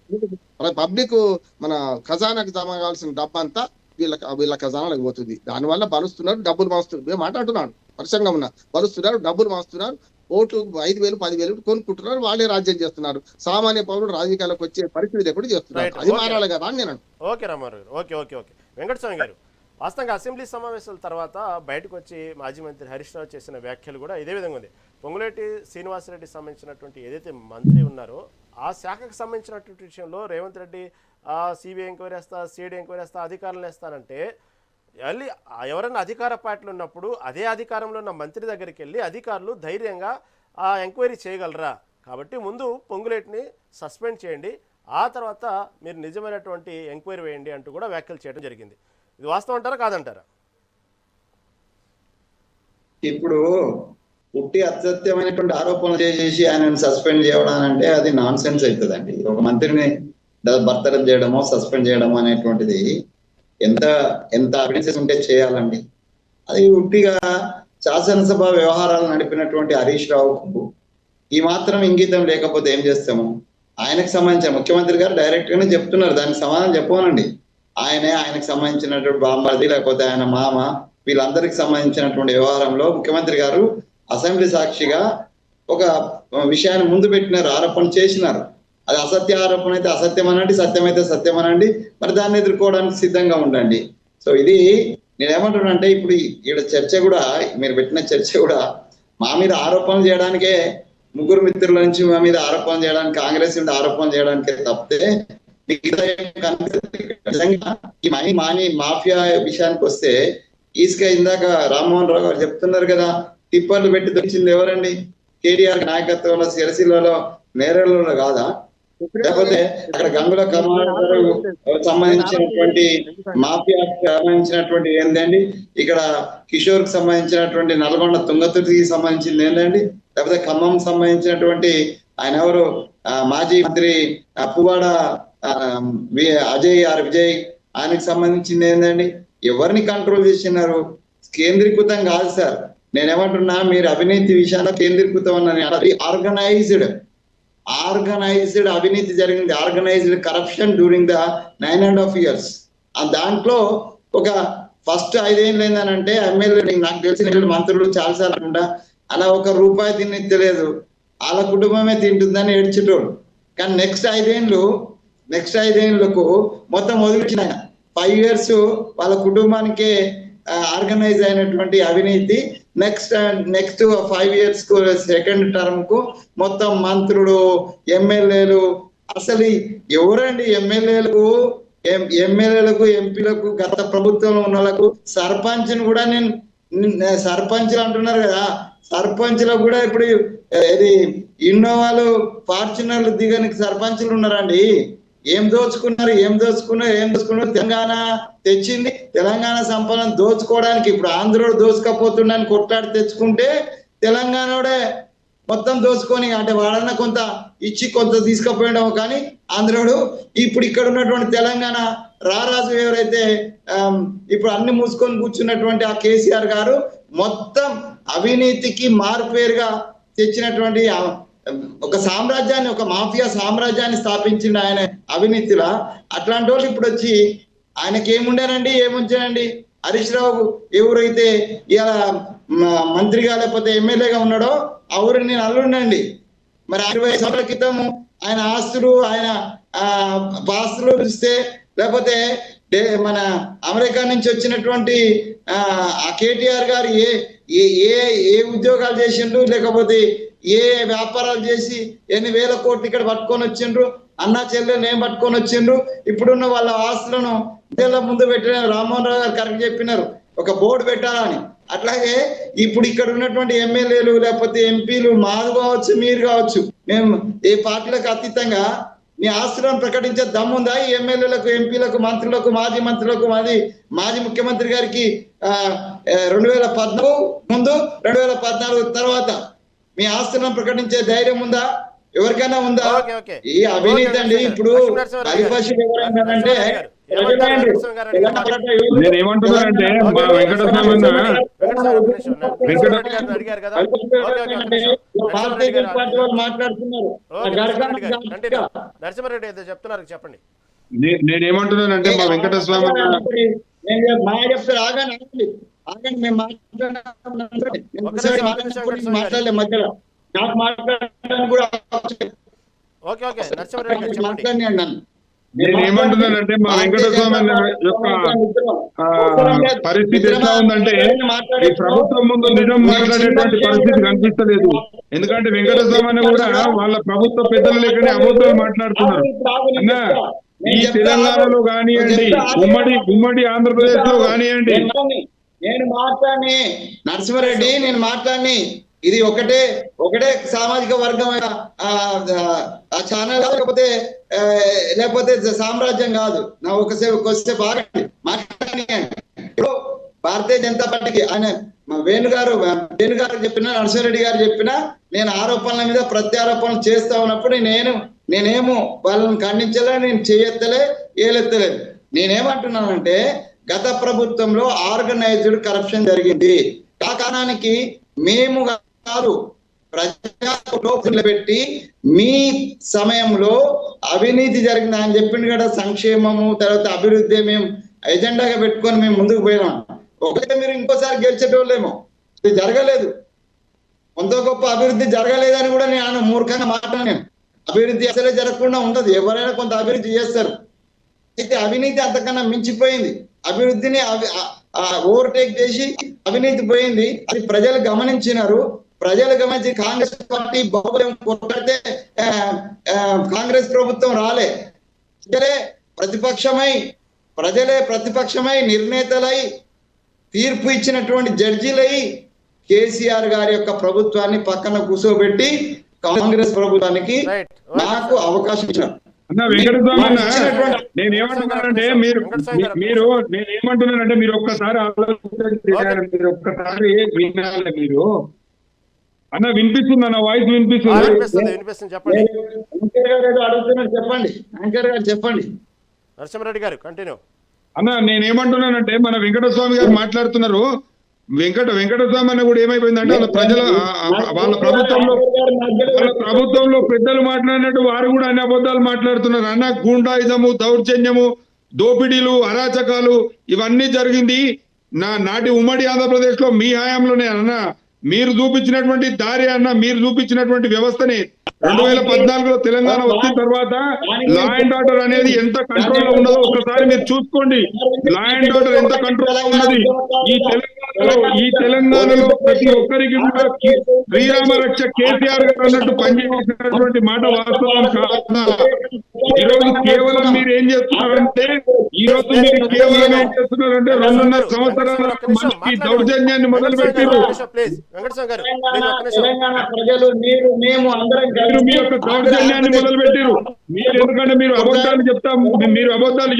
Speaker 2: పబ్లిక్ మన ఖజానాకి జమ కావాల్సిన డబ్బంతా వీళ్ళ ఖజానాలకు పోతుంది. దానివల్ల బలుస్తున్నారు, డబ్బులు మాస్తున్నారు. మేము మాట్లాడుతున్నాను, పరిశ్రమగా ఉన్నా, బలుస్తున్నారు, డబ్బులు మాస్తున్నారు. ఓట్లు 5,000 10,000 కొనుక్కుంటున్నారు, వాళ్ళే రాజ్యం చేస్తున్నారు. సామాన్య పౌరుడు రాజకీయాలకు వచ్చే పరిస్థితి లేకుండా చేస్తున్నారు.
Speaker 1: రైట్.
Speaker 2: అది
Speaker 1: ఓకే.
Speaker 2: మారాలి కదా అని నేను
Speaker 1: ఓకే రామారావు గారు, ఓకే ఓకే ఓకే. వెంకటస్వామి గారు, వాస్తవంగా అసెంబ్లీ సమావేశాల తర్వాత బయటకు వచ్చి మాజీ మంత్రి హరీష్ రావు చేసిన వ్యాఖ్యలు కూడా ఇదే విధంగా ఉంది. పొంగులేటి శ్రీనివాసరెడ్డి సంబంధించినటువంటి ఏదైతే మంత్రి ఉన్నారో ఆ శాఖకు సంబంధించినటువంటి విషయంలో రేవంత్ రెడ్డి సిబిఐ ఎంక్వైరీ వేస్తా, సిఐడి ఎంక్వైరీ వేస్తా, అధికారులు వేస్తానంటే వెళ్ళి ఎవరైనా అధికార పార్టీలు ఉన్నప్పుడు అదే అధికారంలో ఉన్న మంత్రి దగ్గరికి వెళ్ళి అధికారులు ధైర్యంగా ఆ ఎంక్వైరీ చేయగలరా? కాబట్టి ముందు పొంగులేటిని సస్పెండ్ చేయండి, ఆ తర్వాత మీరు నిజమైనటువంటి ఎంక్వైరీ వేయండి అంటూ కూడా వ్యాఖ్యలు చేయడం జరిగింది. ఇది వాస్తవం అంటారా కాదంటారా?
Speaker 3: ఇప్పుడు పుట్టి అసత్యమైనటువంటి ఆరోపణలు చేసి ఆయనను సస్పెండ్ చేయడం అంటే అది నాన్ సెన్స్ అవుతుందండి. ఒక మంత్రిని బర్తరఫ్ చేయడమో సస్పెండ్ చేయడమో అనేటువంటిది ఎంత ఎవిడెన్సెస్ ఉంటే చేయాలండి. అది ఉట్టిగా శాసనసభ వ్యవహారాలు నడిపినటువంటి హరీష్ రావుకు ఈ మాత్రం ఇంగితం లేకపోతే ఏం చేస్తాము? ఆయనకు సంబంధించిన ముఖ్యమంత్రి గారు డైరెక్ట్ గానే చెప్తున్నారు, దానికి సమాధానం చెప్పమనండి. ఆయనకు సంబంధించినటువంటి బాంబాది లేకపోతే ఆయన మామ వీళ్ళందరికి సంబంధించినటువంటి వ్యవహారంలో ముఖ్యమంత్రి గారు అసెంబ్లీ సాక్షిగా ఒక విషయాన్ని ముందు పెట్టినారు, ఆరోపణ చేసినారు. అది అసత్య ఆరోపణ అయితే అసత్యం అనండి, సత్యం అయితే సత్యం అనండి, మరి దాన్ని ఎదుర్కోవడానికి సిద్ధంగా ఉండండి. సో ఇది నేనేమంటున్నానంటే ఇప్పుడు ఈడ చర్చ కూడా, మీరు పెట్టిన చర్చ కూడా మా మీద ఆరోపణలు చేయడానికే, ముగ్గురు మిత్రుల నుంచి మా మీద ఆరోపణ చేయడానికి, కాంగ్రెస్ మీద ఆరోపణ చేయడానికే తప్పితే ఈ మాఫియా విషయానికి వస్తే ఇసుక ఇందాక రామ్మోహన్ రావు గారు చెప్తున్నారు కదా, టిప్పర్లు పెట్టి దొరికింది ఎవరండి? కేటీఆర్ నాయకత్వంలో సిరసిల్లలో నేరేళ్లలో కాదా? లేకపోతే అక్కడ గంగుల కమలాకర్ సంబంధించినటువంటి మాఫియాకి సంబంధించినటువంటి ఏందండి? ఇక్కడ కిషోర్ కి సంబంధించినటువంటి నల్గొండ తుంగతుర్తికి సంబంధించింది ఏందండి? లేకపోతే ఖమ్మం సంబంధించినటువంటి ఆయన ఎవరు మాజీ మంత్రి పువ్వాడ విజయ్ ఆయనకి సంబంధించింది ఏందండి? ఎవరిని కంట్రోల్ చేసినారు? కేంద్రీకృతం కాదు సార్. నేనేమంటున్నా, మీరు అవినీతి విషయాల్లో కేంద్రీకృతం అన్నది ఆర్గనైజ్డ్ అవినీతి జరిగింది, organised corruption during the 9.5 years. దాంట్లో ఒక ఫస్ట్ 5 ఏళ్ళు ఏందనంటే ఎమ్మెల్యే, నాకు తెలిసిన మంత్రులు చాలాసార్లు అంటా అలా ₹1 తినలేదు, వాళ్ళ కుటుంబమే తింటుందని ఏడ్చేటోడు. కానీ నెక్స్ట్ 5 ఏళ్ళకు మొత్తం వదిలించిన 5 years వాళ్ళ కుటుంబానికే ఆర్గనైజ్ అయినటువంటి అవినీతి. నెక్స్ట్ 5 years కు సెకండ్ టర్మ్ కు మొత్తం మంత్రులు, ఎమ్మెల్యేలు, అసలు ఎవరండి ఎమ్మెల్యేలకు, ఎంపీలకు, గత ప్రభుత్వంలో ఉన్న వాళ్ళకు, సర్పంచ్ని కూడా సర్పంచ్లు అంటున్నారు కదా, సర్పంచ్లకు కూడా ఇప్పుడు ఇది ఇన్నోవాలు, ఫార్చునర్లు దిగనికి సర్పంచ్లు ఉన్నారండి. ఏం దోచుకున్నారు? తెలంగాణ తెచ్చింది, తెలంగాణ సంపదను దోచుకోవడానికి. ఇప్పుడు ఆంధ్రోడు దోచుకపోతుండని కొట్లాడి తెచ్చుకుంటే తెలంగాణోడే మొత్తం దోచుకొని, అంటే వాడన్నా కొంత ఇచ్చి కొంత తీసుకుపోయడం. కానీ ఆంధ్రోడు ఇప్పుడు ఇక్కడ ఉన్నటువంటి తెలంగాణ రారాజు ఎవరైతే ఇప్పుడు అన్ని మూసుకొని కూర్చున్నటువంటి ఆ కేసీఆర్ గారు మొత్తం అవినీతికి మారుపేరుగా తెచ్చినటువంటి ఒక సామ్రాజ్యాన్ని, ఒక మాఫియా సామ్రాజ్యాన్ని స్థాపించింది ఆయన అవినీతిలా. అట్లాంటి వాళ్ళు ఇప్పుడు వచ్చి ఆయనకేముండేనండి, ఏముంచానండి? హరీష్ రావు ఎవరైతే ఇలా మంత్రిగా లేకపోతే ఎమ్మెల్యేగా ఉన్నాడో ఆ ఊరిని నేను అల్లుండండి. మరి 20 సంవత్సరాల క్రితం ఆయన ఆస్తులు, ఆయన పాస్తులు చూస్తే, లేకపోతే మన అమెరికా నుంచి వచ్చినటువంటి ఆ కేటీఆర్ గారు ఏ ఉద్యోగాలు చేసిండ్రు, లేకపోతే ఏ వ్యాపారాలు చేసి ఎన్ని వేల కోట్లు ఇక్కడ పట్టుకొని వచ్చిండ్రు, అన్నా చెల్లెలు ఏం పట్టుకొని వచ్చిండ్రు. ఇప్పుడున్న వాళ్ళ ఆస్తులను ముందు పెట్టిన రామ్మోహన్ రావు గారు కరెక్ట్ చెప్పినారు, ఒక బోర్డు పెట్టాలని. అట్లాగే ఇప్పుడు ఇక్కడ ఉన్నటువంటి ఎమ్మెల్యేలు లేకపోతే ఎంపీలు, మాది కావచ్చు మీరు కావచ్చు, మేము ఏ పార్టీలకు అతీతంగా మీ ఆస్తులను ప్రకటించే దమ్ముందా ఈ ఎమ్మెల్యేలకు, ఎంపీలకు, మంత్రులకు, మాజీ ముఖ్యమంత్రి గారికి 2014 ముందు 2014 తర్వాత మీ ఆస్తులను ప్రకటించే ధైర్యం ఉందా? ఎవరికైనా ఉందా? ఈ అవినీతి అండి. ఇప్పుడు ఎవరంటే
Speaker 4: నేనేమంటున్నానంటే మా వెంకటస్వామి
Speaker 3: మాట్లాడుతున్నారు.
Speaker 1: నరసింహారెడ్డి ఏదో చెప్తున్నారు, చెప్పండి.
Speaker 4: నేనేమంటున్నానంటే మా వెంకటస్వామి
Speaker 3: చెప్తారు, ఆగండి మేము మాట్లాడలే మధ్యలో. నాకు మాట్లాడడానికి కూడా
Speaker 1: ఓకే ఓకే నరసింహారెడ్డి గారు చెప్పండి.
Speaker 3: మాట్లాడినాడు నన్ను.
Speaker 4: నేను ఏమంటున్నానంటే మా వెంకటస్వామి యొక్క పరిస్థితి ఎట్లా ఉందంటే ఈ ప్రభుత్వం ముందు నిజం మాట్లాడేటువంటి పరిస్థితి కనిపిస్తలేదు. ఎందుకంటే వెంకటస్వామి కూడా వాళ్ళ ప్రభుత్వ పెద్దలు లేకనే అబద్ధాలు మాట్లాడుతున్నారు. అన్నా ఈ తెలంగాణలో కానివ్వండి, ఉమ్మడి ఆంధ్రప్రదేశ్ లో కానివ్వండి,
Speaker 3: నేను మాట్లాడి నరసింహారెడ్డి నేను మాట్లాడి ఇది ఒకటే సామాజిక వర్గం ఛానల్ లేకపోతే సామ్రాజ్యం కాదు. నా ఒకసేపు ఆగండి మాట్లాడి. ఇప్పుడు భారతీయ జనతా పార్టీకి ఆయన వేణు గారు చెప్పినా, నరసింహారెడ్డి గారు చెప్పినా నేను ఆరోపణల మీద ప్రత్యారోపణలు చేస్తా ఉన్నప్పుడు నేనేమో వాళ్ళని ఖండించలే, నేను చేయెత్తలే, ఏలెత్తలేదు. నేనేమంటున్నానంటే గత ప్రభుత్వంలో ఆర్గనైజ్డ్ కరప్షన్ జరిగింది. ఆ కారణానికి మేము కాదు ప్రజా పెట్టి మీ సమయంలో అవినీతి జరిగింది అని చెప్పింది కదా. సంక్షేమము తర్వాత అభివృద్ధి మేము ఎజెండాగా పెట్టుకొని మేము ముందుకు పోయినాం. ఒకటే మీరు ఇంకోసారి గెలిచేటోళ్ళేమో. ఇది జరగలేదు, కొంత గొప్ప అభివృద్ధి జరగలేదని కూడా నేను మూర్ఖంగా మాట్లాడాను. అభివృద్ధి అసలే జరగకుండా ఉండదు, ఎవరైనా కొంత అభివృద్ధి చేస్తారు. అయితే అవినీతి అంతకన్నా మించిపోయింది. అభివృద్ధిని ఓవర్టేక్ చేసి అవినీతి పోయింది. అది ప్రజలు గమనించినారు. ప్రజలు గమనించి కాంగ్రెస్ పార్టీ బాబులేం కొట్లాడితే కాంగ్రెస్ ప్రభుత్వం రాలే. ప్రజలే ప్రతిపక్షమై నిర్ణేతలై తీర్పు ఇచ్చినటువంటి జడ్జిలై కేసీఆర్ గారి యొక్క ప్రభుత్వాన్ని పక్కన కూర్చోబెట్టి కాంగ్రెస్ ప్రభుత్వానికి నాకు అవకాశం ఇచ్చారు.
Speaker 4: అన్న వెంకటస్వామి అన్న, నేనేమంటున్నానంటే నేనేమంటున్నానంటే మీరు ఒక్కసారి ఆలోచించాలి, మీరు ఒక్కసారి వినాలి. మీరు అన్న వినిపిస్తుంది, అన్న వాయిస్ వినిపిస్తుంది.
Speaker 1: చెప్పండి
Speaker 3: యాంకర్ గారు చెప్పండి.
Speaker 1: నరసింహారెడ్డి గారు కంటిన్యూ.
Speaker 4: అన్న నేనేమంటున్నానంటే మన వెంకటస్వామి గారు మాట్లాడుతున్నారు. వెంకటస్వామి అన్న కూడా ఏమైపోయిందంటే వాళ్ళ ప్రభుత్వంలో పెద్దలు మాట్లాడినట్టు వారు కూడా అన్ని అబద్ధాలు మాట్లాడుతున్నారు. అన్న గూండాయిజము, దౌర్జన్యము, దోపిడీలు, అరాచకాలు ఇవన్నీ జరిగింది నాటి ఉమ్మడి ఆంధ్రప్రదేశ్ లో మీ హయాంలోనే. అన్న మీరు చూపించినటువంటి దారి, అన్న మీరు చూపించినటువంటి వ్యవస్థని 2014లో తెలంగాణ వచ్చిన తర్వాత లా అండ్ ఆర్డర్ అనేది ఎంత కంట్రోల్ లో ఉన్నదో ఒక్కసారి మీరు చూసుకోండి. లా అండ్ ఆర్డర్ ఎంత కంట్రోల్ లో ఉన్నది ఈ తెలంగాణలో ప్రతి ఒక్కరికి కూడా శ్రీరామ రక్ష కేసీఆర్ గారు అన్నట్టు పనిచేసినటువంటి మాట వాస్తవం కాదా? ఈరోజు కేవలం మీరు ఏం చేస్తున్నారంటే కేవలం ఏం చేస్తున్నారంటే 2.5 సంవత్సరాల మనకి దౌర్జన్యాన్ని మొదలు పెట్టారు.
Speaker 3: తెలంగాణ ప్రజలు మేము అందరం
Speaker 4: మీ యొక్క దౌర్జన్యాన్ని మొదలు పెట్టారు. మీరు ఎందుకంటే మీరు అబద్ధాలు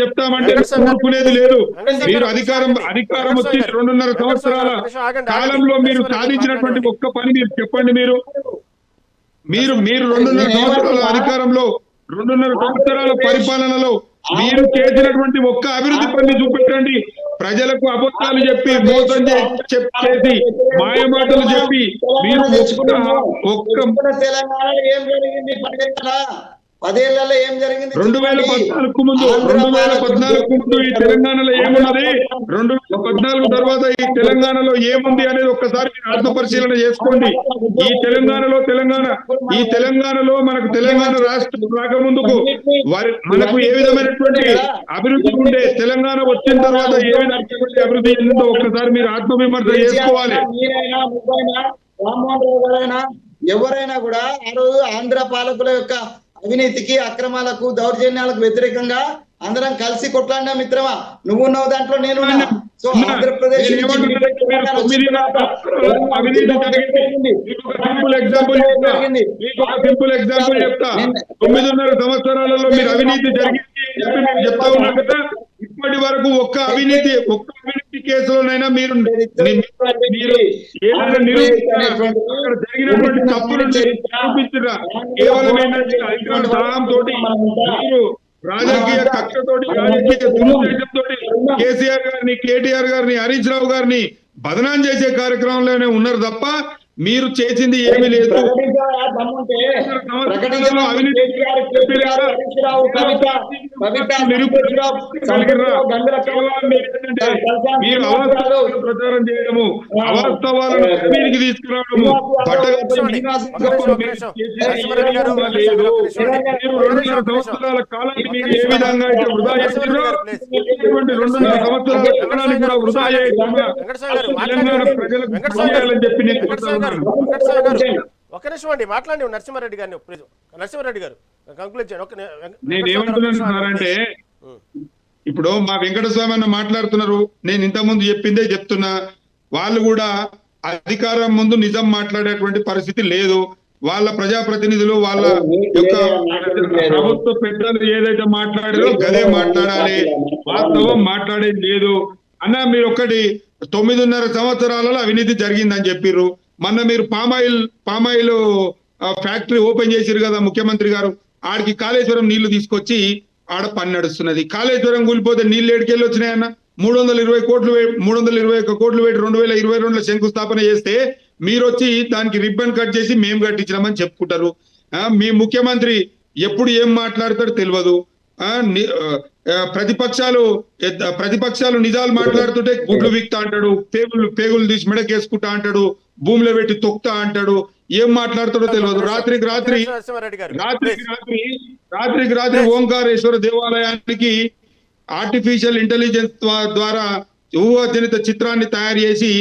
Speaker 4: చెప్తామంటే ఊరుకునేది లేదు. మీరు అధికారం వచ్చి 2.5 సంవత్సరాల కాలంలో మీరు సాధించినటువంటి ఒక్క పని మీరు చెప్పండి. మీరు 2.5 సంవత్సరాల అధికారంలో 2.5 సంవత్సరాల పరిపాలనలో మీరు చేసినటువంటి ఒక్క అభివృద్ధి పని చూపెట్టండి. ప్రజలకు అబద్ధాలు చెప్పి మోసం చేసి మాయమాటలు చెప్పి మీరు ఒక్క
Speaker 3: తెలంగాణలో ఏం జరిగింది 10 ఏం జరిగింది
Speaker 4: 2014 ముందు ఈ తెలంగాణలో ఏమున్నది, 2014 తర్వాత ఈ తెలంగాణలో ఏముంది అనేది ఒక్కసారి మీరు ఆత్మపరిశీలన చేసుకోండి. ఈ తెలంగాణలో మనకు తెలంగాణ రాష్ట్రం రాకముందుకు మనకు ఏ విధమైనటువంటి అభివృద్ధి ఉండే, తెలంగాణ వచ్చిన తర్వాత ఏ విధమైనటువంటి అభివృద్ధి ఉందో ఒక్కసారి మీరు ఆత్మవిమర్శ చేసుకోవాలి.
Speaker 3: రామ్మోహన్ రావు గారైనా ఎవరైనా కూడా ఆ రోజు ఆంధ్ర పాలకుల యొక్క అవినీతికి, అక్రమాలకు, దౌర్జన్యాలకు వ్యతిరేకంగా అందరం కలిసి కొట్లాడినా మిత్రమా. నువ్వు ఉన్నావు దాంట్లో, నేను సో ఆంధ్రప్రదేశ్
Speaker 4: సింపుల్ ఎగ్జాంపుల్ చెప్తా. 9.5 సంవత్సరాలలో మీరు అవినీతి జరిగింది మీరు చెప్తా ఉన్నారు కదా. ఇప్పటి వరకు ఒక్క అవినీతి కేసులోనైనా మీరు ఏదైనా నిరూపించారా? జరిగినటువంటి తప్పులు నిరూపించరా? కేవలం ఏంటంటే అధికార సహాయంతో మీరు రాజకీయ కక్షతోటి, రాజకీయ దురుద్దేశంతో కేసీఆర్ గారిని, కేటీఆర్ గారిని, హరీష్ రావు గారిని బదనాం చేసే కార్యక్రమంలోనే ఉన్నారు తప్ప మీరు చేసింది ఏమీ లేదు. నిరుపేదగా కలిగిర్రా? కేవలం మీరేంటంటే మీరు అవాస్తవాలను ప్రచారం చేయడము, అవాస్తవాలను మీదికి తీసుకురావడము, లేదు. మీరు 2.5 సంవత్సరాల కాలాన్ని మీరు ఏ విధంగా అయితే వృధా చేసిరో 2.5 సంవత్సరాల కాలాన్ని కూడా వృధా చేయకుండా తెలంగాణ ప్రజలకు పనిచేయాలని చెప్పి నేను కోరుతా ఉన్నాను.
Speaker 1: ఒక్క నిమిషం అండి, మాట్లాడి నరసింహారెడ్డి గారిని ప్లీజ్. నరసింహారెడ్డి గారు కంక్లూడ్ చేయండి.
Speaker 4: నేనేమంటున్నాను సార్ అంటే, ఇప్పుడు మా వెంకటస్వామి అన్న మాట్లాడుతున్నారు, నేను ఇంతకుముందు చెప్పిందే చెప్తున్నా. వాళ్ళు కూడా అధికారం ముందు నిజం మాట్లాడేటువంటి పరిస్థితి లేదు. వాళ్ళ ప్రజాప్రతినిధులు వాళ్ళ యొక్క ప్రభుత్వ పెద్దలు ఏదైతే మాట్లాడారో గదే మాట్లాడాలి, వాస్తవం మాట్లాడేది లేదు అన్న. మీరు ఒకటి 9.5 సంవత్సరాలలో అవినీతి జరిగిందని చెప్పిర్రు. మొన్న మీరు పామాయిల్ ఫ్యాక్టరీ ఓపెన్ చేసిరు కదా ముఖ్యమంత్రి గారు. ఆడికి కాళేశ్వరం నీళ్లు తీసుకొచ్చి ఆడ పని నడుస్తున్నది. కాళేశ్వరం కూలిపోతే నీళ్లు ఏడికెళ్ళి వచ్చినాయన్న? 321 కోట్లు పెట్టి 2022లో శంకుస్థాపన చేస్తే మీరు వచ్చి దానికి రిబ్బన్ కట్ చేసి మేము కట్టించినామని చెప్పుకుంటారు. మీ ముఖ్యమంత్రి ఎప్పుడు ఏం మాట్లాడతాడో తెలియదు. ప్రతిపక్షాలు నిజాలు మాట్లాడుతుంటే గుడ్లు విక్తా అంటాడు, పేగులు తీసి మెడకేసుకుంటా అంటాడు, భూమిలో పెట్టి తొక్తా అంటాడు. ఏం మాట్లాడతాడో తెలియదు. రాత్రికి రాత్రి ఓంకారేశ్వర దేవాలయానికి ఆర్టిఫిషియల్ ఇంటెలిజెన్స్ ద్వారా ఊహాజనిత చిత్రాన్ని తయారు చేసి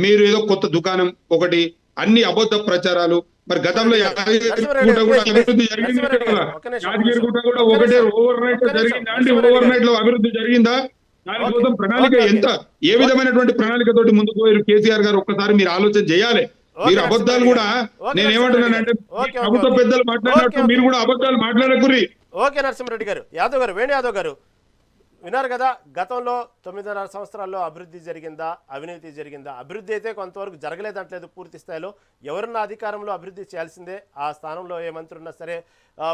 Speaker 4: మీరు ఏదో కొత్త దుకాణం ఒకటి, అన్ని అబద్ధ ప్రచారాలు. మరి గతంలో యాదగిరిగుట్ట కూడా అభివృద్ధి జరిగింది కదా? యాదగిరిగుట్ట కూడా ఒకటే ఓవర్ నైట్ జరిగిందా అండి? ఓవర్ నైట్ లో అభివృద్ధి జరిగిందా? దానికోసం ప్రణాళిక ఏ విధమైనటువంటి ప్రణాళికతోటి ముందుకు పోయారు కేసీఆర్ గారు? ఒక్కసారి మీరు ఆలోచన చేయాలి. మీరు అబద్ధాలు కూడా, నేనేమంటున్నానంటే ప్రభుత్వ పెద్దలు మాట్లాడినట్టు మీరు కూడా అబద్ధాలు మాట్లాడకుర్రి.
Speaker 1: ఓకే నరసింహారెడ్డి గారు, యాదవ్ గారు, వేణు యాదవ్ గారు విన్నారు కదా, గతంలో 9.5 సంవత్సరాల్లో అభివృద్ధి జరిగిందా, అవినీతి జరిగిందా? అభివృద్ధి అయితే కొంతవరకు జరగలేదంటలేదు పూర్తి స్థాయిలో. ఎవరున్న అధికారంలో అభివృద్ధి చేయాల్సిందే. ఆ స్థానంలో ఏ మంత్రి ఉన్నా సరే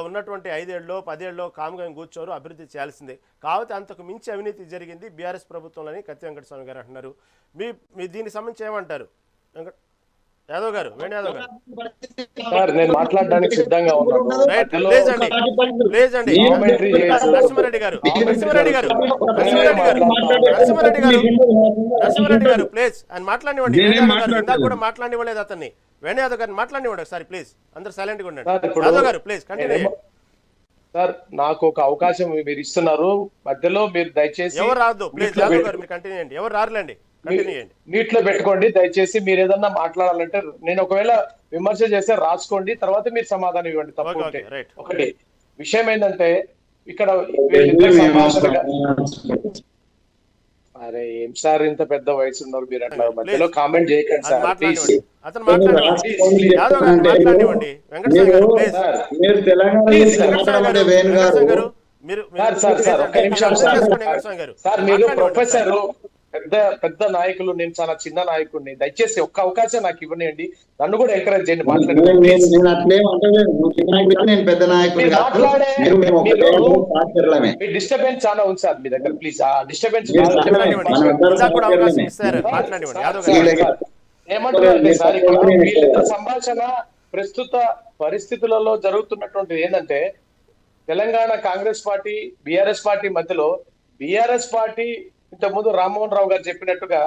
Speaker 1: ఉన్నటువంటి 5 ఏళ్ళలో 10 ఏళ్ళలో కామ్గా కూర్చోరు, అభివృద్ధి చేయాల్సిందే. కాబట్టి అంతకు మించి అవినీతి జరిగింది బీఆర్ఎస్ ప్రభుత్వంలోని కత్తి వెంకటస్వామి గారు అంటున్నారు. మీ దీనికి సంబంధించి ఏమంటారు? యాదవ్ గారు, వేణు యాదవ్ గారు.
Speaker 5: సార్ నేను మాట్లాడడానికి సిద్ధంగా ఉన్నాను.
Speaker 1: నరసింహారెడ్డి గారు ప్లీజ్ ఆయన మాట్లాడివ్వండి. ఇందాక కూడా మాట్లాడివ్వలేదు అతన్ని. వేణు యాదవ్ గారిని మాట్లాడివ్వండి ఒకసారి ప్లీజ్. అందరు సైలెంట్ గా ఉండండి. యాదవ్ గారు ప్లీజ్ కంటిన్యూ.
Speaker 5: సార్ నాకు ఒక అవకాశం మీరు ఇస్తున్నారు, మధ్యలో మీరు దయచేసి
Speaker 1: ఎవరు రాదు ప్లీజ్. యాదవ్ గారు మీరు కంటిన్యూ చేయండి. ఎవరు రారులేండి,
Speaker 5: నీటిలో పెట్టుకోండి దయచేసి. మీరు ఏదన్నా మాట్లాడాలంటే నేను ఒకవేళ విమర్శ చేస్తే రాసుకోండి, తర్వాత మీరు సమాధానం ఇవ్వండి. తప్పు ఒకటి విషయం ఏంటంటే ఇక్కడ అరే ఏం సార్ ఇంత పెద్ద వయసు ఉన్నారు మీరు, అట్లా మధ్యలో కామెంట్ చేయకండి సార్ ప్లీజ్. సార్ మీరు ప్రొఫెసర్, పెద్ద నాయకులు, నేను చాలా చిన్న నాయకుడిని. దయచేసి ఒక్క అవకాశం నాకు ఇవ్వనియండి, నన్ను కూడా ఎంకరేజ్ చేయండి. డిస్టర్బెన్స్ చాలా ఉంది సార్ మీ దగ్గర, ప్లీజ్ ఆ డిస్టర్బెన్స్ ఏమంటున్నారంటే సార్ ఇక్కడ వీళ్ళిద్దరు సంభాషణ ప్రస్తుత పరిస్థితులలో జరుగుతున్నటువంటిది ఏంటంటే, Telangana Congress party BRS party మధ్యలో, బీఆర్ఎస్ పార్టీ ఇంతకుముందు రామ్మోహన్ రావు గారు చెప్పినట్టుగా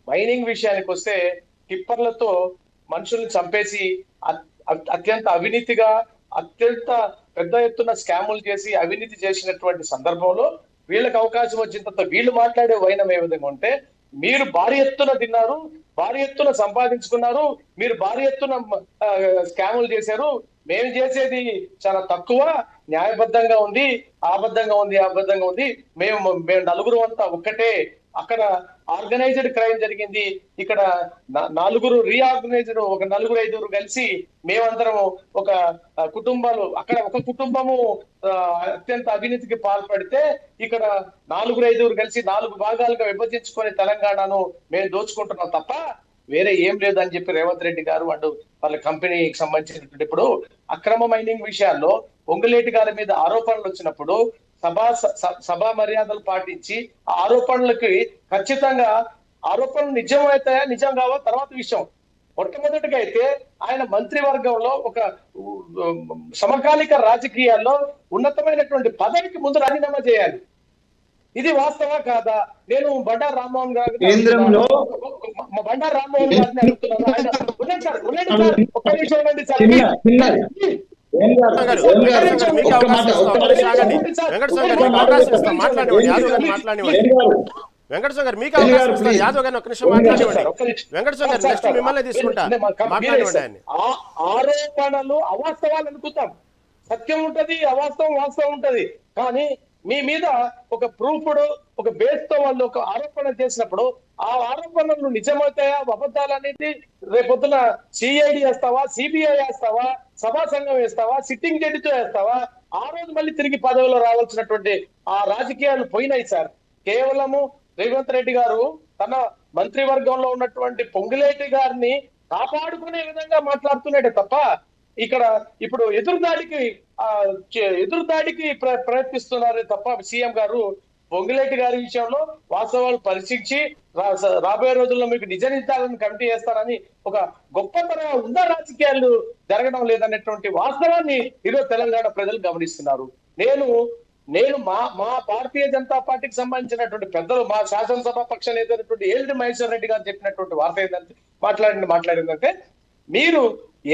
Speaker 5: మైనింగ్ విషయానికి వస్తే టిప్పర్లతో మనుషుల్ని చంపేసి అత్యంత అవినీతిగా అత్యంత పెద్ద ఎత్తున స్కాములు చేసి అవినీతి చేసినటువంటి సందర్భంలో వీళ్ళకి అవకాశం వచ్చిన తర్వాత వీళ్ళు మాట్లాడే వైనం ఏ విధంగా ఉంటే, మీరు భారీ ఎత్తున తిన్నారు, భారీ ఎత్తున సంపాదించుకున్నారు, మీరు భారీ ఎత్తున స్కాములు చేశారు, మేము చేసేది చాలా తక్కువ, న్యాయబద్ధంగా ఉంది, అబద్ధంగా ఉంది, మేము నలుగురు అంతా ఒక్కటే. అక్కడ ఆర్గనైజ్డ్ క్రైమ్ జరిగింది, ఇక్కడ నలుగురు రీఆర్గనైజ్డ్, ఒక 4-5 కలిసి మేమందరం ఒక కుటుంబాలు, అక్కడ ఒక కుటుంబము అత్యంత అవినీతికి పాల్పడితే ఇక్కడ 4-5 కలిసి 4 భాగాలుగా విభజించుకొని తెలంగాణను మేము దోచుకుంటున్నాం తప్ప వేరే ఏం లేదని చెప్పి రేవంత్ రెడ్డి గారు అండ్ వాళ్ళ కంపెనీకి సంబంధించినటువంటి ఇప్పుడు అక్రమ మైనింగ్ విషయాల్లో పొంగులేటి గారి మీద ఆరోపణలు వచ్చినప్పుడు సభా మర్యాదలు పాటించి ఆరోపణలకి ఖచ్చితంగా ఆరోపణలు నిజం అవుతాయా నిజం కావా తర్వాత విషయం, మొట్టమొదటిగా అయితే ఆయన మంత్రివర్గంలో ఒక సమకాలిక రాజకీయాల్లో ఉన్నతమైనటువంటి పదవికి ముందు రాజీనామా చేయాలి. ఇది వాస్తవా కాదా? నేను బండారు రామ్మోహన్ గారు
Speaker 3: కేంద్రంలో
Speaker 5: బండారు రామ్మోహన్ గారిని అడుగుతున్నాను. ఆయన ఉండండి సార్, ఉండండి సార్, ఒక్క నిమిషం ఉండండి సార్.
Speaker 1: మీకు అవకాశం ఇస్తాం, ఒక్క నిమిషం ఆగండి. వెంకటస్వామి గారు మీకు అవకాశం ఇస్తాం, మాట్లాడివ్వండి. యాదవ్ గారిని మాట్లాడివ్వండి. వెంకటస్వామి గారు మీకు అవకాశం ఇస్తాం, యాదవ్ గారిని ఒక్క నిమిషం మాట్లాడివ్వండి. వెంకటస్వామి గారు నెక్స్ట్ మిమ్మల్ని తీసుకుంటా, మాట్లాడివ్వండి ఆయన్ని.
Speaker 5: ఆరోపణలు అవాస్తవాలు అనుకుంటాం, సత్యం ఉంటది, అవాస్తవం వాస్తవం ఉంటది. కానీ మీ మీద ఒక ప్రూఫ్డ్ ఒక బేస్ తో వాళ్ళు ఒక ఆరోపణ చేసినప్పుడు ఆ ఆరోపణలు నిజమవుతాయా అబద్ధాలు అనేది రేపొద్దున సిఐడి వేస్తావా, సిబిఐ వేస్తావా, సభా సంఘం వేస్తావా, సిట్టింగ్ జడ్జితో వేస్తావా? ఆ రోజు మళ్ళీ తిరిగి పదవిలో రావాల్సినటువంటి ఆ రాజకీయాలు పోయినాయి సార్. కేవలము రేవంత్ రెడ్డి గారు తన మంత్రివర్గంలో ఉన్నటువంటి పొంగులేటి గారిని కాపాడుకునే విధంగా మాట్లాడుతున్నాడే తప్ప ఇక్కడ ఇప్పుడు ఎదురుదాడికి ప్రయత్నిస్తున్నారే తప్ప సీఎం గారు పొంగులేటి గారి విషయంలో వాస్తవాలు పరీక్షించి రాబోయే రోజుల్లో మీకు నిజ నిర్ధారణ కమిటీ చేస్తారని ఒక గొప్పతనంగా ఉన్న రాజకీయాలు జరగడం లేదనేటువంటి వాస్తవాన్ని ఈరోజు తెలంగాణ ప్రజలు గమనిస్తున్నారు. నేను మా భారతీయ జనతా పార్టీకి సంబంధించినటువంటి పెద్దలు, మా శాసనసభ పక్ష నేత ఏల్డి మహేశ్వర్ రెడ్డి గారు చెప్పినటువంటి వార్త ఏంటంటే మాట్లాడిందంటే మీరు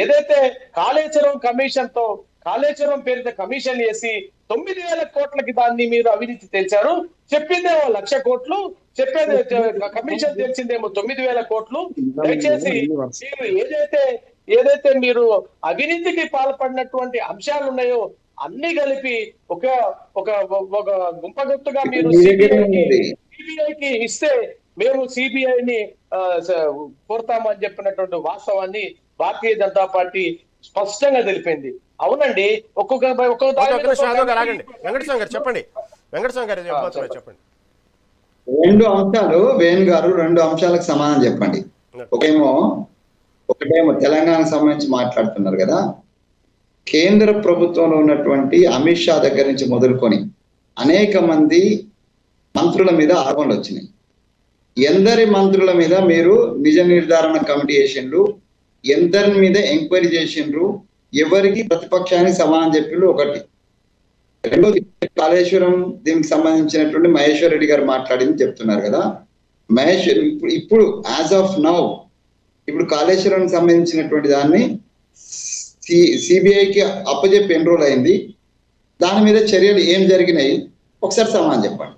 Speaker 5: ఏదైతే కాళేశ్వరం కమిషన్ తో కాళేశ్వరం పేరుతో కమిషన్ వేసి 9,000 కోట్లకి దాన్ని మీరు అవినీతి తెలిసారు. చెప్పిందేమో 1,00,000 కోట్లు, చెప్పేది కమిషన్ తెలిసిందేమో 9,000 కోట్లు. దయచేసి మీరు ఏదైతే మీరు అవినీతికి పాల్పడినటువంటి అంశాలు ఉన్నాయో అన్ని కలిపి ఒక గుంపగుత్తుగా మీరు సిబిఐకి ఇస్తే మేము సిబిఐని కోరుతామని చెప్పినటువంటి వాస్తవాన్ని భారతీయ జనతా పార్టీ స్పష్టంగా తెలిపింది. అవునండి,
Speaker 1: వెంకటస్వామి గారు చెప్పండి. వెంకటస్వామి గారు చెప్పండి.
Speaker 3: 2 అంశాలు వేణు గారు 2 అంశాలకు సమాధానం చెప్పండి. ఒకటేమో తెలంగాణకు సంబంధించి మాట్లాడుతున్నారు కదా, కేంద్ర ప్రభుత్వంలో ఉన్నటువంటి అమిత్ షా దగ్గర నుంచి మొదలుకొని అనేక మంది మంత్రుల మీద ఆరోపణలు వచ్చినాయి. ఎందరి మంత్రుల మీద మీరు నిజ నిర్ధారణ కమిటీ చేసిండ్రు, ఎందరి మీద ఎంక్వైరీ చేసిండ్రు, ఎవరికి ప్రతిపక్షానికి సమానం చెప్పిండ్రు? ఒకటి. రెండోది, కాళేశ్వరం దీనికి సంబంధించినటువంటి మహేశ్వర్ రెడ్డి గారు మాట్లాడింది చెప్తున్నారు కదా. ఇప్పుడు యాజ్ ఆఫ్ నౌ ఇప్పుడు కాళేశ్వరం సంబంధించినటువంటి దాన్ని సిబిఐకి అప్పచెప్పి ఎన్రోల్ అయింది. దాని మీద చర్యలు ఏం జరిగినాయి ఒకసారి సమాధానం చెప్పండి.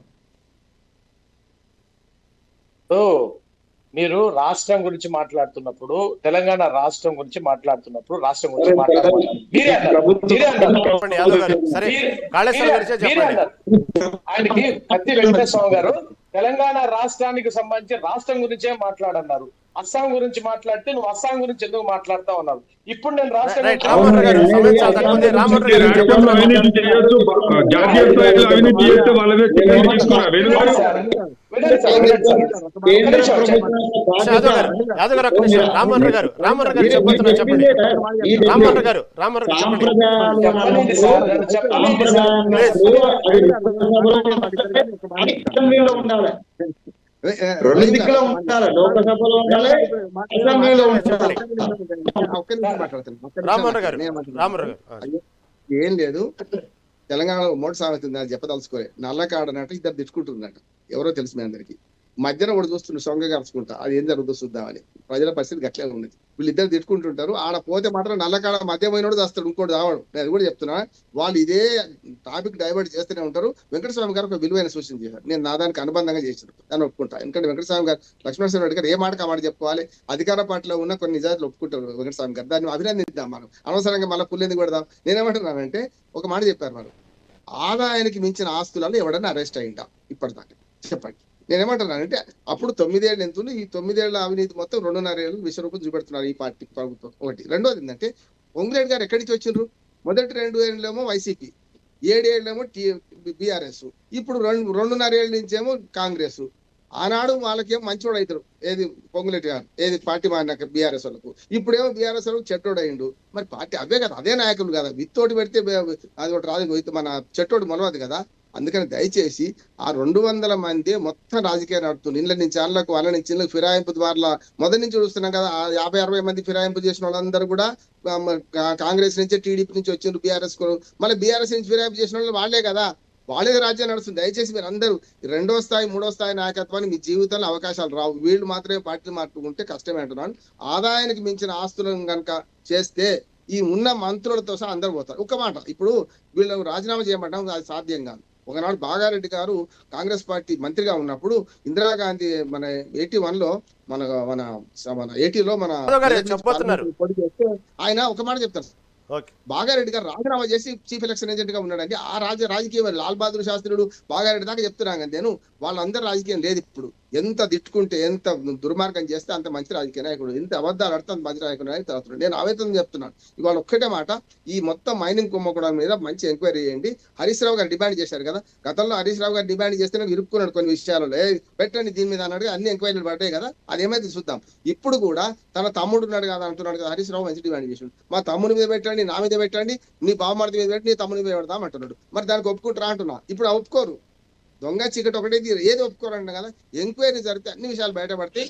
Speaker 5: మీరు రాష్ట్రం గురించి మాట్లాడుతున్నప్పుడు, తెలంగాణ రాష్ట్రం గురించి మాట్లాడుతున్నప్పుడు రాష్ట్రం గురించి ఆయనకి కత్తి వెంకటేశ్వర గారు తెలంగాణ రాష్ట్రానికి సంబంధించి రాష్ట్రం గురించే మాట్లాడన్నారు. అస్సాం గురించి మాట్లాడితే నువ్వు అస్సాం గురించి ఎందుకు మాట్లాడుతా ఉన్నారు? ఇప్పుడు నేను రాష్ట్రం
Speaker 2: ఏం లేదు, తెలంగాణలో మోటు సాగుతుంది అది చెప్పదలుచుకోలే. నల్లకాడనట్టు ఇద్దరు తెచ్చుకుంటున్నట్ట, ఎవరో తెలుసు మీ అందరికి. మధ్యన ఒకటి చూస్తుండే సొంగ కలుసుకుంటా, అది ఏం జరుగుతుందో చూద్దామని. ప్రజల పరిస్థితి గట్లే ఉన్నది. వీళ్ళిద్దరు తిట్టుకుంటుంటారు. ఆడ పోతే మాత్రం నల్లకాడ మధ్య పోయినోడు చేస్తాడు, ఇంకోటి రావడం. నేను అది కూడా చెప్తున్నా, వాళ్ళు ఇదే టాపిక్ డైవర్ట్ చేస్తూనే ఉంటారు. వెంకటస్వామి గారు ఒక విలువైన సూచన చేశారు, నేను నా దానికి అనుబంధంగా చేశాను, దాన్ని ఒప్పుకుంటా. ఎందుకంటే వెంకటస్వామి గారు లక్ష్మణస్వామి రెడ్డి గారు ఏ మాటకు ఆ మాట చెప్పుకోవాలి. అధికార పార్టీలో ఉన్న కొన్ని నిజాలు ఒప్పుకుంటారు వెంకటస్వామి గారు, దాన్ని అభినందిద్దాం. మనం అనవసరంగా మళ్ళీ పుల్లెందుకు పెడదాం. నేనేమంటున్నానంటే ఒక మాట చెప్పారు, మనం ఆదాయానికి మించిన ఆస్తులలో ఎవడన్నా అరెస్ట్ అయిందా ఇప్పటిదాకా చెప్పండి. నేనేమంటున్నానంటే అప్పుడు 9 ఏళ్ళు ఎంత ఉంది, ఈ 9 ఏళ్ల అవినీతి మొత్తం 2.5 ఏళ్ళు విశ్వరూపం చూపెడుతున్నారు ఈ పార్టీ ప్రభుత్వం. ఒకటి. రెండోది ఏంటంటే పొంగులేటి గారు ఎక్కడి నుంచి వచ్చిండ్రు? మొదటి 2 ఏళ్ళేమో వైసీపీ, 7 ఏళ్ళేమో బీఆర్ఎస్, ఇప్పుడు 2.5 ఏళ్ళ నుంచేమో కాంగ్రెస్. ఆనాడు వాళ్ళకేమో మంచోడు అవుతారు, ఏది పొంగులేటి గారు, ఏది పార్టీ మారినాక బీఆర్ఎస్ వాళ్ళకు. ఇప్పుడేమో బీఆర్ఎస్ వాళ్ళకు చెట్టోడు అయిండు. మరి పార్టీ అవే కదా, అదే నాయకులు కదా. విత్తోటి పెడితే అది ఒకటి రాదు, మన చెట్టోడు మొలవదు కదా. అందుకని దయచేసి ఆ 200 మంది మొత్తం రాజకీయాలు నడుపుతుంది. ఇళ్ళ నుంచి అళ్ళకు వాళ్ళ నుంచి ఇళ్ళకు ఫిరాయింపు ద్వారా మొదటి నుంచి చూస్తున్నాం కదా. ఆ 50-60 మంది ఫిరాయింపు చేసిన వాళ్ళందరూ కూడా కాంగ్రెస్ నుంచి టీడీపీ నుంచి వచ్చిండ్రు బీఆర్ఎస్ కు. మళ్ళీ బీఆర్ఎస్ నుంచి ఫిరాయింపు చేసిన వాళ్ళు వాళ్ళే కదా, వాళ్ళే రాజ్యం నడుస్తుంది. దయచేసి మీరు అందరూ 2వ స్థాయి 3వ స్థాయి నాయకత్వాన్ని మీ జీవితంలో అవకాశాలు రావు. వీళ్ళు మాత్రమే పార్టీలు మార్చుకుంటే కష్టమే అంటున్నాను. ఆదాయానికి మించిన ఆస్తులను కనుక చేస్తే ఈ ఉన్న మంత్రులతో సహా అందరు పోతారు. ఒక మాట, ఇప్పుడు వీళ్ళు రాజీనామా చేయమంటాం, అది సాధ్యం కాదు. ఒకనాడు బాగారెడ్డి గారు కాంగ్రెస్ పార్టీ మంత్రిగా ఉన్నప్పుడు ఇందిరాగాంధీ మన 81లో మన మన మన 80లో మన పోటీ చేస్తే ఆయన ఒక మాట చెప్తారు. బాగారెడ్డి గారు రాజీనామా చేసి చీఫ్ ఎలక్షన్ ఏజెంట్ గా ఉన్నాడండి. ఆ రాజకీయం లాల్ బహదూర్ శాస్త్రుడు బాగారెడ్డి దాకా చెప్తున్నాను కానీ నేను వాళ్ళందరూ రాజకీయం లేదు. ఇప్పుడు ఎంత తిట్టుకుంటే ఎంత దుర్మార్గం చేస్తే అంత మంచి రాజకీయ నాయకుడు, ఎంత అబద్ధాలు ఆడితే అంత మంచి నాయకుడు అని తెలుస్తున్నాడు. నేను ఆవేదన చెప్తున్నాను. ఇవాళ ఒక్కటే మాట, ఈ మొత్తం మైనింగ్ కుంభకోణం మీద మంచి ఎంక్వైరీ చేయండి. హరీష్ రావు గారు డిమాండ్ చేశారు కదా, గతంలో హరీష్ రావు గారు డిమాండ్ చేస్తే ఇరుక్కున్నాడు కొన్ని విషయాలలో, పెట్టండి దీని మీద అన్నాడు. అన్ని ఎంక్వైరీలు పడ్డాయి కదా, అది ఏమైతే చూద్దాం. ఇప్పుడు కూడా తన తమ్ముడు ఉన్నాడు కదా అంటున్నాడు కదా హరీష్ రావు, మంచి డిమాండ్ చేసాడు. మా తమ్ముడి మీద పెట్టండి, నా మీద పెట్టండి, నీ బావమర్ది మీద పెట్టి నీ తమ్ముడి మీద పెడదాం అంటున్నాడు. మరి దానికి ఒప్పుకుంటారా అంటున్నా. ఇప్పుడు ఒప్పుకోరు. దొంగ చీకటి ఒకటే ఏది ఒప్పుకోరండి కదా. ఎంక్వైరీ జరిగితే అన్ని విషయాలు బయటపడితే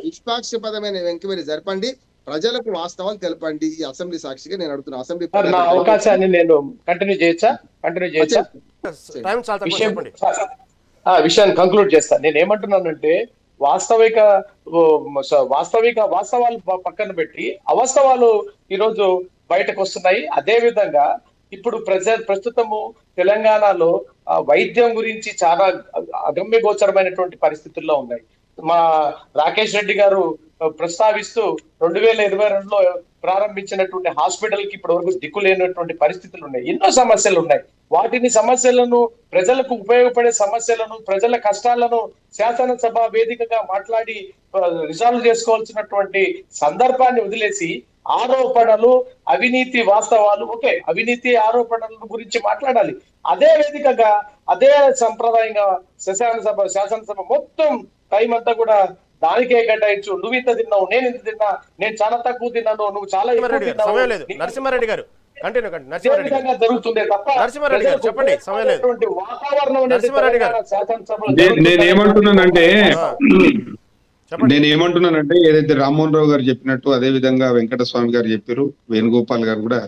Speaker 2: నిష్పాక్షపాతమైన ఎంక్వైరీ జరపండి, ప్రజలకు వాస్తవాలు తెలపండి. ఈ అసెంబ్లీ సాక్షిగా నేను అడుగుతున్నా. అసెంబ్లీ
Speaker 5: అవకాశాన్ని నేను కంటిన్యూ చేయొచ్చా? విషయాన్ని కంక్లూడ్ చేస్తాను. నేను ఏమంటున్నానంటే వాస్తవాలు పక్కన పెట్టి అవాస్తవాలు ఈరోజు బయటకు వస్తున్నాయి. అదే విధంగా ఇప్పుడు ప్రస్తుతము తెలంగాణలో వైద్యం గురించి చాలా అగమ్య గోచరమైనటువంటి పరిస్థితుల్లో ఉన్నాయి. మా రాకేష్ రెడ్డి గారు ప్రస్తావిస్తూ 2022లో ప్రారంభించినటువంటి హాస్పిటల్ కి ఇప్పటి వరకు దిక్కు లేనటువంటి పరిస్థితులు ఉన్నాయి. ఎన్నో సమస్యలు ఉన్నాయి. సమస్యలను ప్రజలకు ఉపయోగపడే సమస్యలను, ప్రజల కష్టాలను శాసనసభ వేదికగా మాట్లాడి రిజాల్వ్ చేసుకోవాల్సినటువంటి సందర్భాన్ని వదిలేసి ఆరోపణలు, అవినీతి, వాస్తవాలు ఓకే, అవినీతి ఆరోపణల గురించి మాట్లాడాలి. అదే వేదికగా అదే సంప్రదాయంగా శాసనసభ మొత్తం టైం అంతా కూడా దానికే కేటాయించు. నువ్వు ఇంత తిన్నావు, నేను ఇంత తిన్నా, నేను చాలా తక్కువ తిన్నాను, నువ్వు చాలా
Speaker 1: నరసింహారెడ్డి గారు
Speaker 5: జరుగుతుందే తప్ప వాతావరణం
Speaker 4: నేనేమంటున్నానంటే ఏదైతే రామ్మోహన్ రావు గారు చెప్పినట్టు అదే విధంగా వెంకటస్వామి గారు చెప్పారు, వేణుగోపాల్ గారు కూడా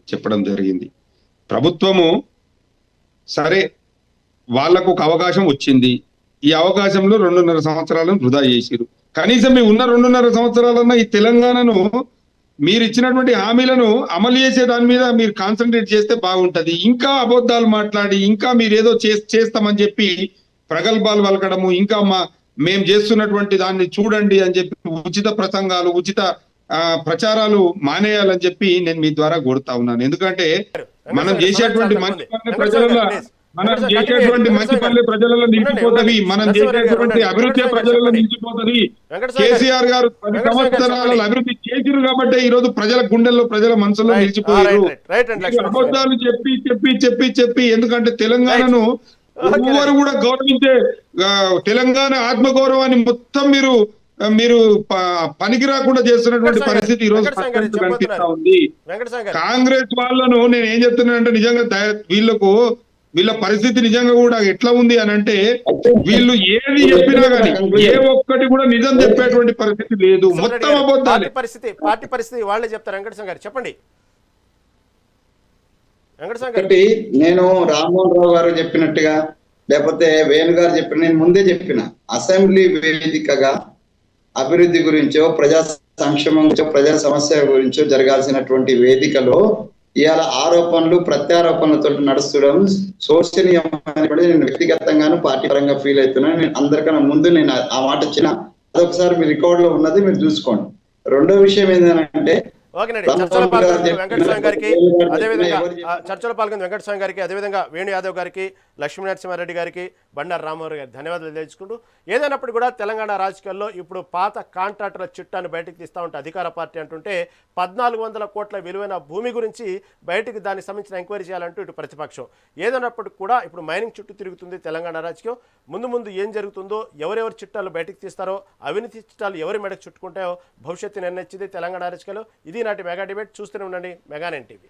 Speaker 4: చెప్పడం జరిగింది. ప్రభుత్వము సరే వాళ్లకు ఒక అవకాశం వచ్చింది, ఈ అవకాశంలో 2.5 సంవత్సరాలను వృధా చేసిరు. కనీసం మీ ఉన్న 2.5 సంవత్సరాలన్నా ఈ తెలంగాణను మీరు ఇచ్చినటువంటి హామీలను అమలు చేసే దాని మీద మీరు కాన్సన్ట్రేట్ చేస్తే బాగుంటది. ఇంకా అబద్ధాలు మాట్లాడి ఇంకా మీరు ఏదో చేస్తామని చెప్పి ప్రగల్భాలు పలకడము, ఇంకా మేము చేస్తున్నటువంటి దాన్ని చూడండి అని చెప్పి ఉచిత ప్రసంగాలు, ఉచిత ప్రచారాలు మానేయాలని చెప్పి నేను మీ ద్వారా కోరుతా ఉన్నాను. ఎందుకంటే మనం చేసేటువంటి మంచి పనులు ప్రజలలో నిలిచిపోతుంది, మనం చేసేటువంటి అభివృద్ధి ప్రజలలో నిలిచిపోతుంది. కేసీఆర్ గారు 10 సంవత్సరాల అభివృద్ధి చేసిరు కాబట్టి ఈ రోజు ప్రజల గుండెల్లో, ప్రజల మనసులో నిలిచిపోయారు. అబద్ధాలు చెప్పి చెప్పి చెప్పి చెప్పి ఎందుకంటే తెలంగాణను ఎవరు కూడా గౌరవించే తెలంగాణ ఆత్మగౌరవాన్ని మొత్తం మీరు పనికి రాకుండా చేస్తున్నటువంటి పరిస్థితి ఈ రోజు కనిపిస్తా ఉంది. కాంగ్రెస్ వాళ్ళను నేను ఏం చెప్తున్నానంటే నిజంగా వీళ్ళ పరిస్థితి నిజంగా కూడా ఎట్లా ఉంది అని అంటే వీళ్ళు ఏది చెప్పినా గానీ ఏ ఒక్కటి కూడా నిజం చెప్పేటువంటి పరిస్థితి లేదు, మొత్తం అబద్ధాలే.
Speaker 1: పార్టీ పరిస్థితి వాళ్ళే చెప్తారు. వెంకటస్వామి గారు చెప్పండి.
Speaker 3: ఒకటి నేను రామ్మోహన్ రావు గారు చెప్పినట్టుగా లేకపోతే వేణు గారు చెప్పిన నేను ముందే చెప్పిన అసెంబ్లీ వేదికగా అభివృద్ధి గురించో, ప్రజా సంక్షేమం గురించో, ప్రజా సమస్య గురించో జరగాల్సినటువంటి వేదికలో ఇవాళ ఆరోపణలు ప్రత్యారోపణలతో నడుస్తడం శోచనీయం అని నేను వ్యక్తిగతంగాను పార్టీ పరంగా ఫీల్ అవుతున్నాను. నేను అందరికన్నా ముందు నేను ఆ మాట వచ్చిన అదొకసారి మీ రికార్డ్ లో ఉన్నది మీరు చూసుకోండి. రెండో విషయం ఏంటంటే
Speaker 1: చర్చలో పాల్గొన్న వెంకటస్వామి గారికి అదేవిధంగా వేణు యాదవ్ గారికి, లక్ష్మీ నరసింహారెడ్డి గారికి, బండారు రామ్మోహన్ గారికి ధన్యవాదాలు తెలుసుకుంటూ, ఏదైనప్పుడు కూడా తెలంగాణ రాజకీయాల్లో ఇప్పుడు పాత కాంట్రాక్టుల చిట్టాన్ని బయటకు తీస్తూ ఉంటే అధికార పార్టీ అంటుంటే 1400 కోట్ల విలువైన భూమి గురించి బయటకు దానికి సంబంధించిన ఎంక్వైరీ చేయాలంటూ ఇటు ప్రతిపక్షం. ఏదైనప్పటికీ కూడా ఇప్పుడు మైనింగ్ చుట్టూ తిరుగుతుంది తెలంగాణ రాజకీయం. ముందు ముందు ఏం జరుగుతుందో, ఎవరెవరు చిట్టాలు బయటకు తీస్తారో, అవినీతి చిట్టాలు ఎవరి మెడకు చుట్టుకుంటాయో భవిష్యత్తు నిర్ణయించింది తెలంగాణ రాజకీయాలు. ఇది నాటి మెగా డిబేట్. చూస్తూనే ఉండండి మెగా9 టీవీ.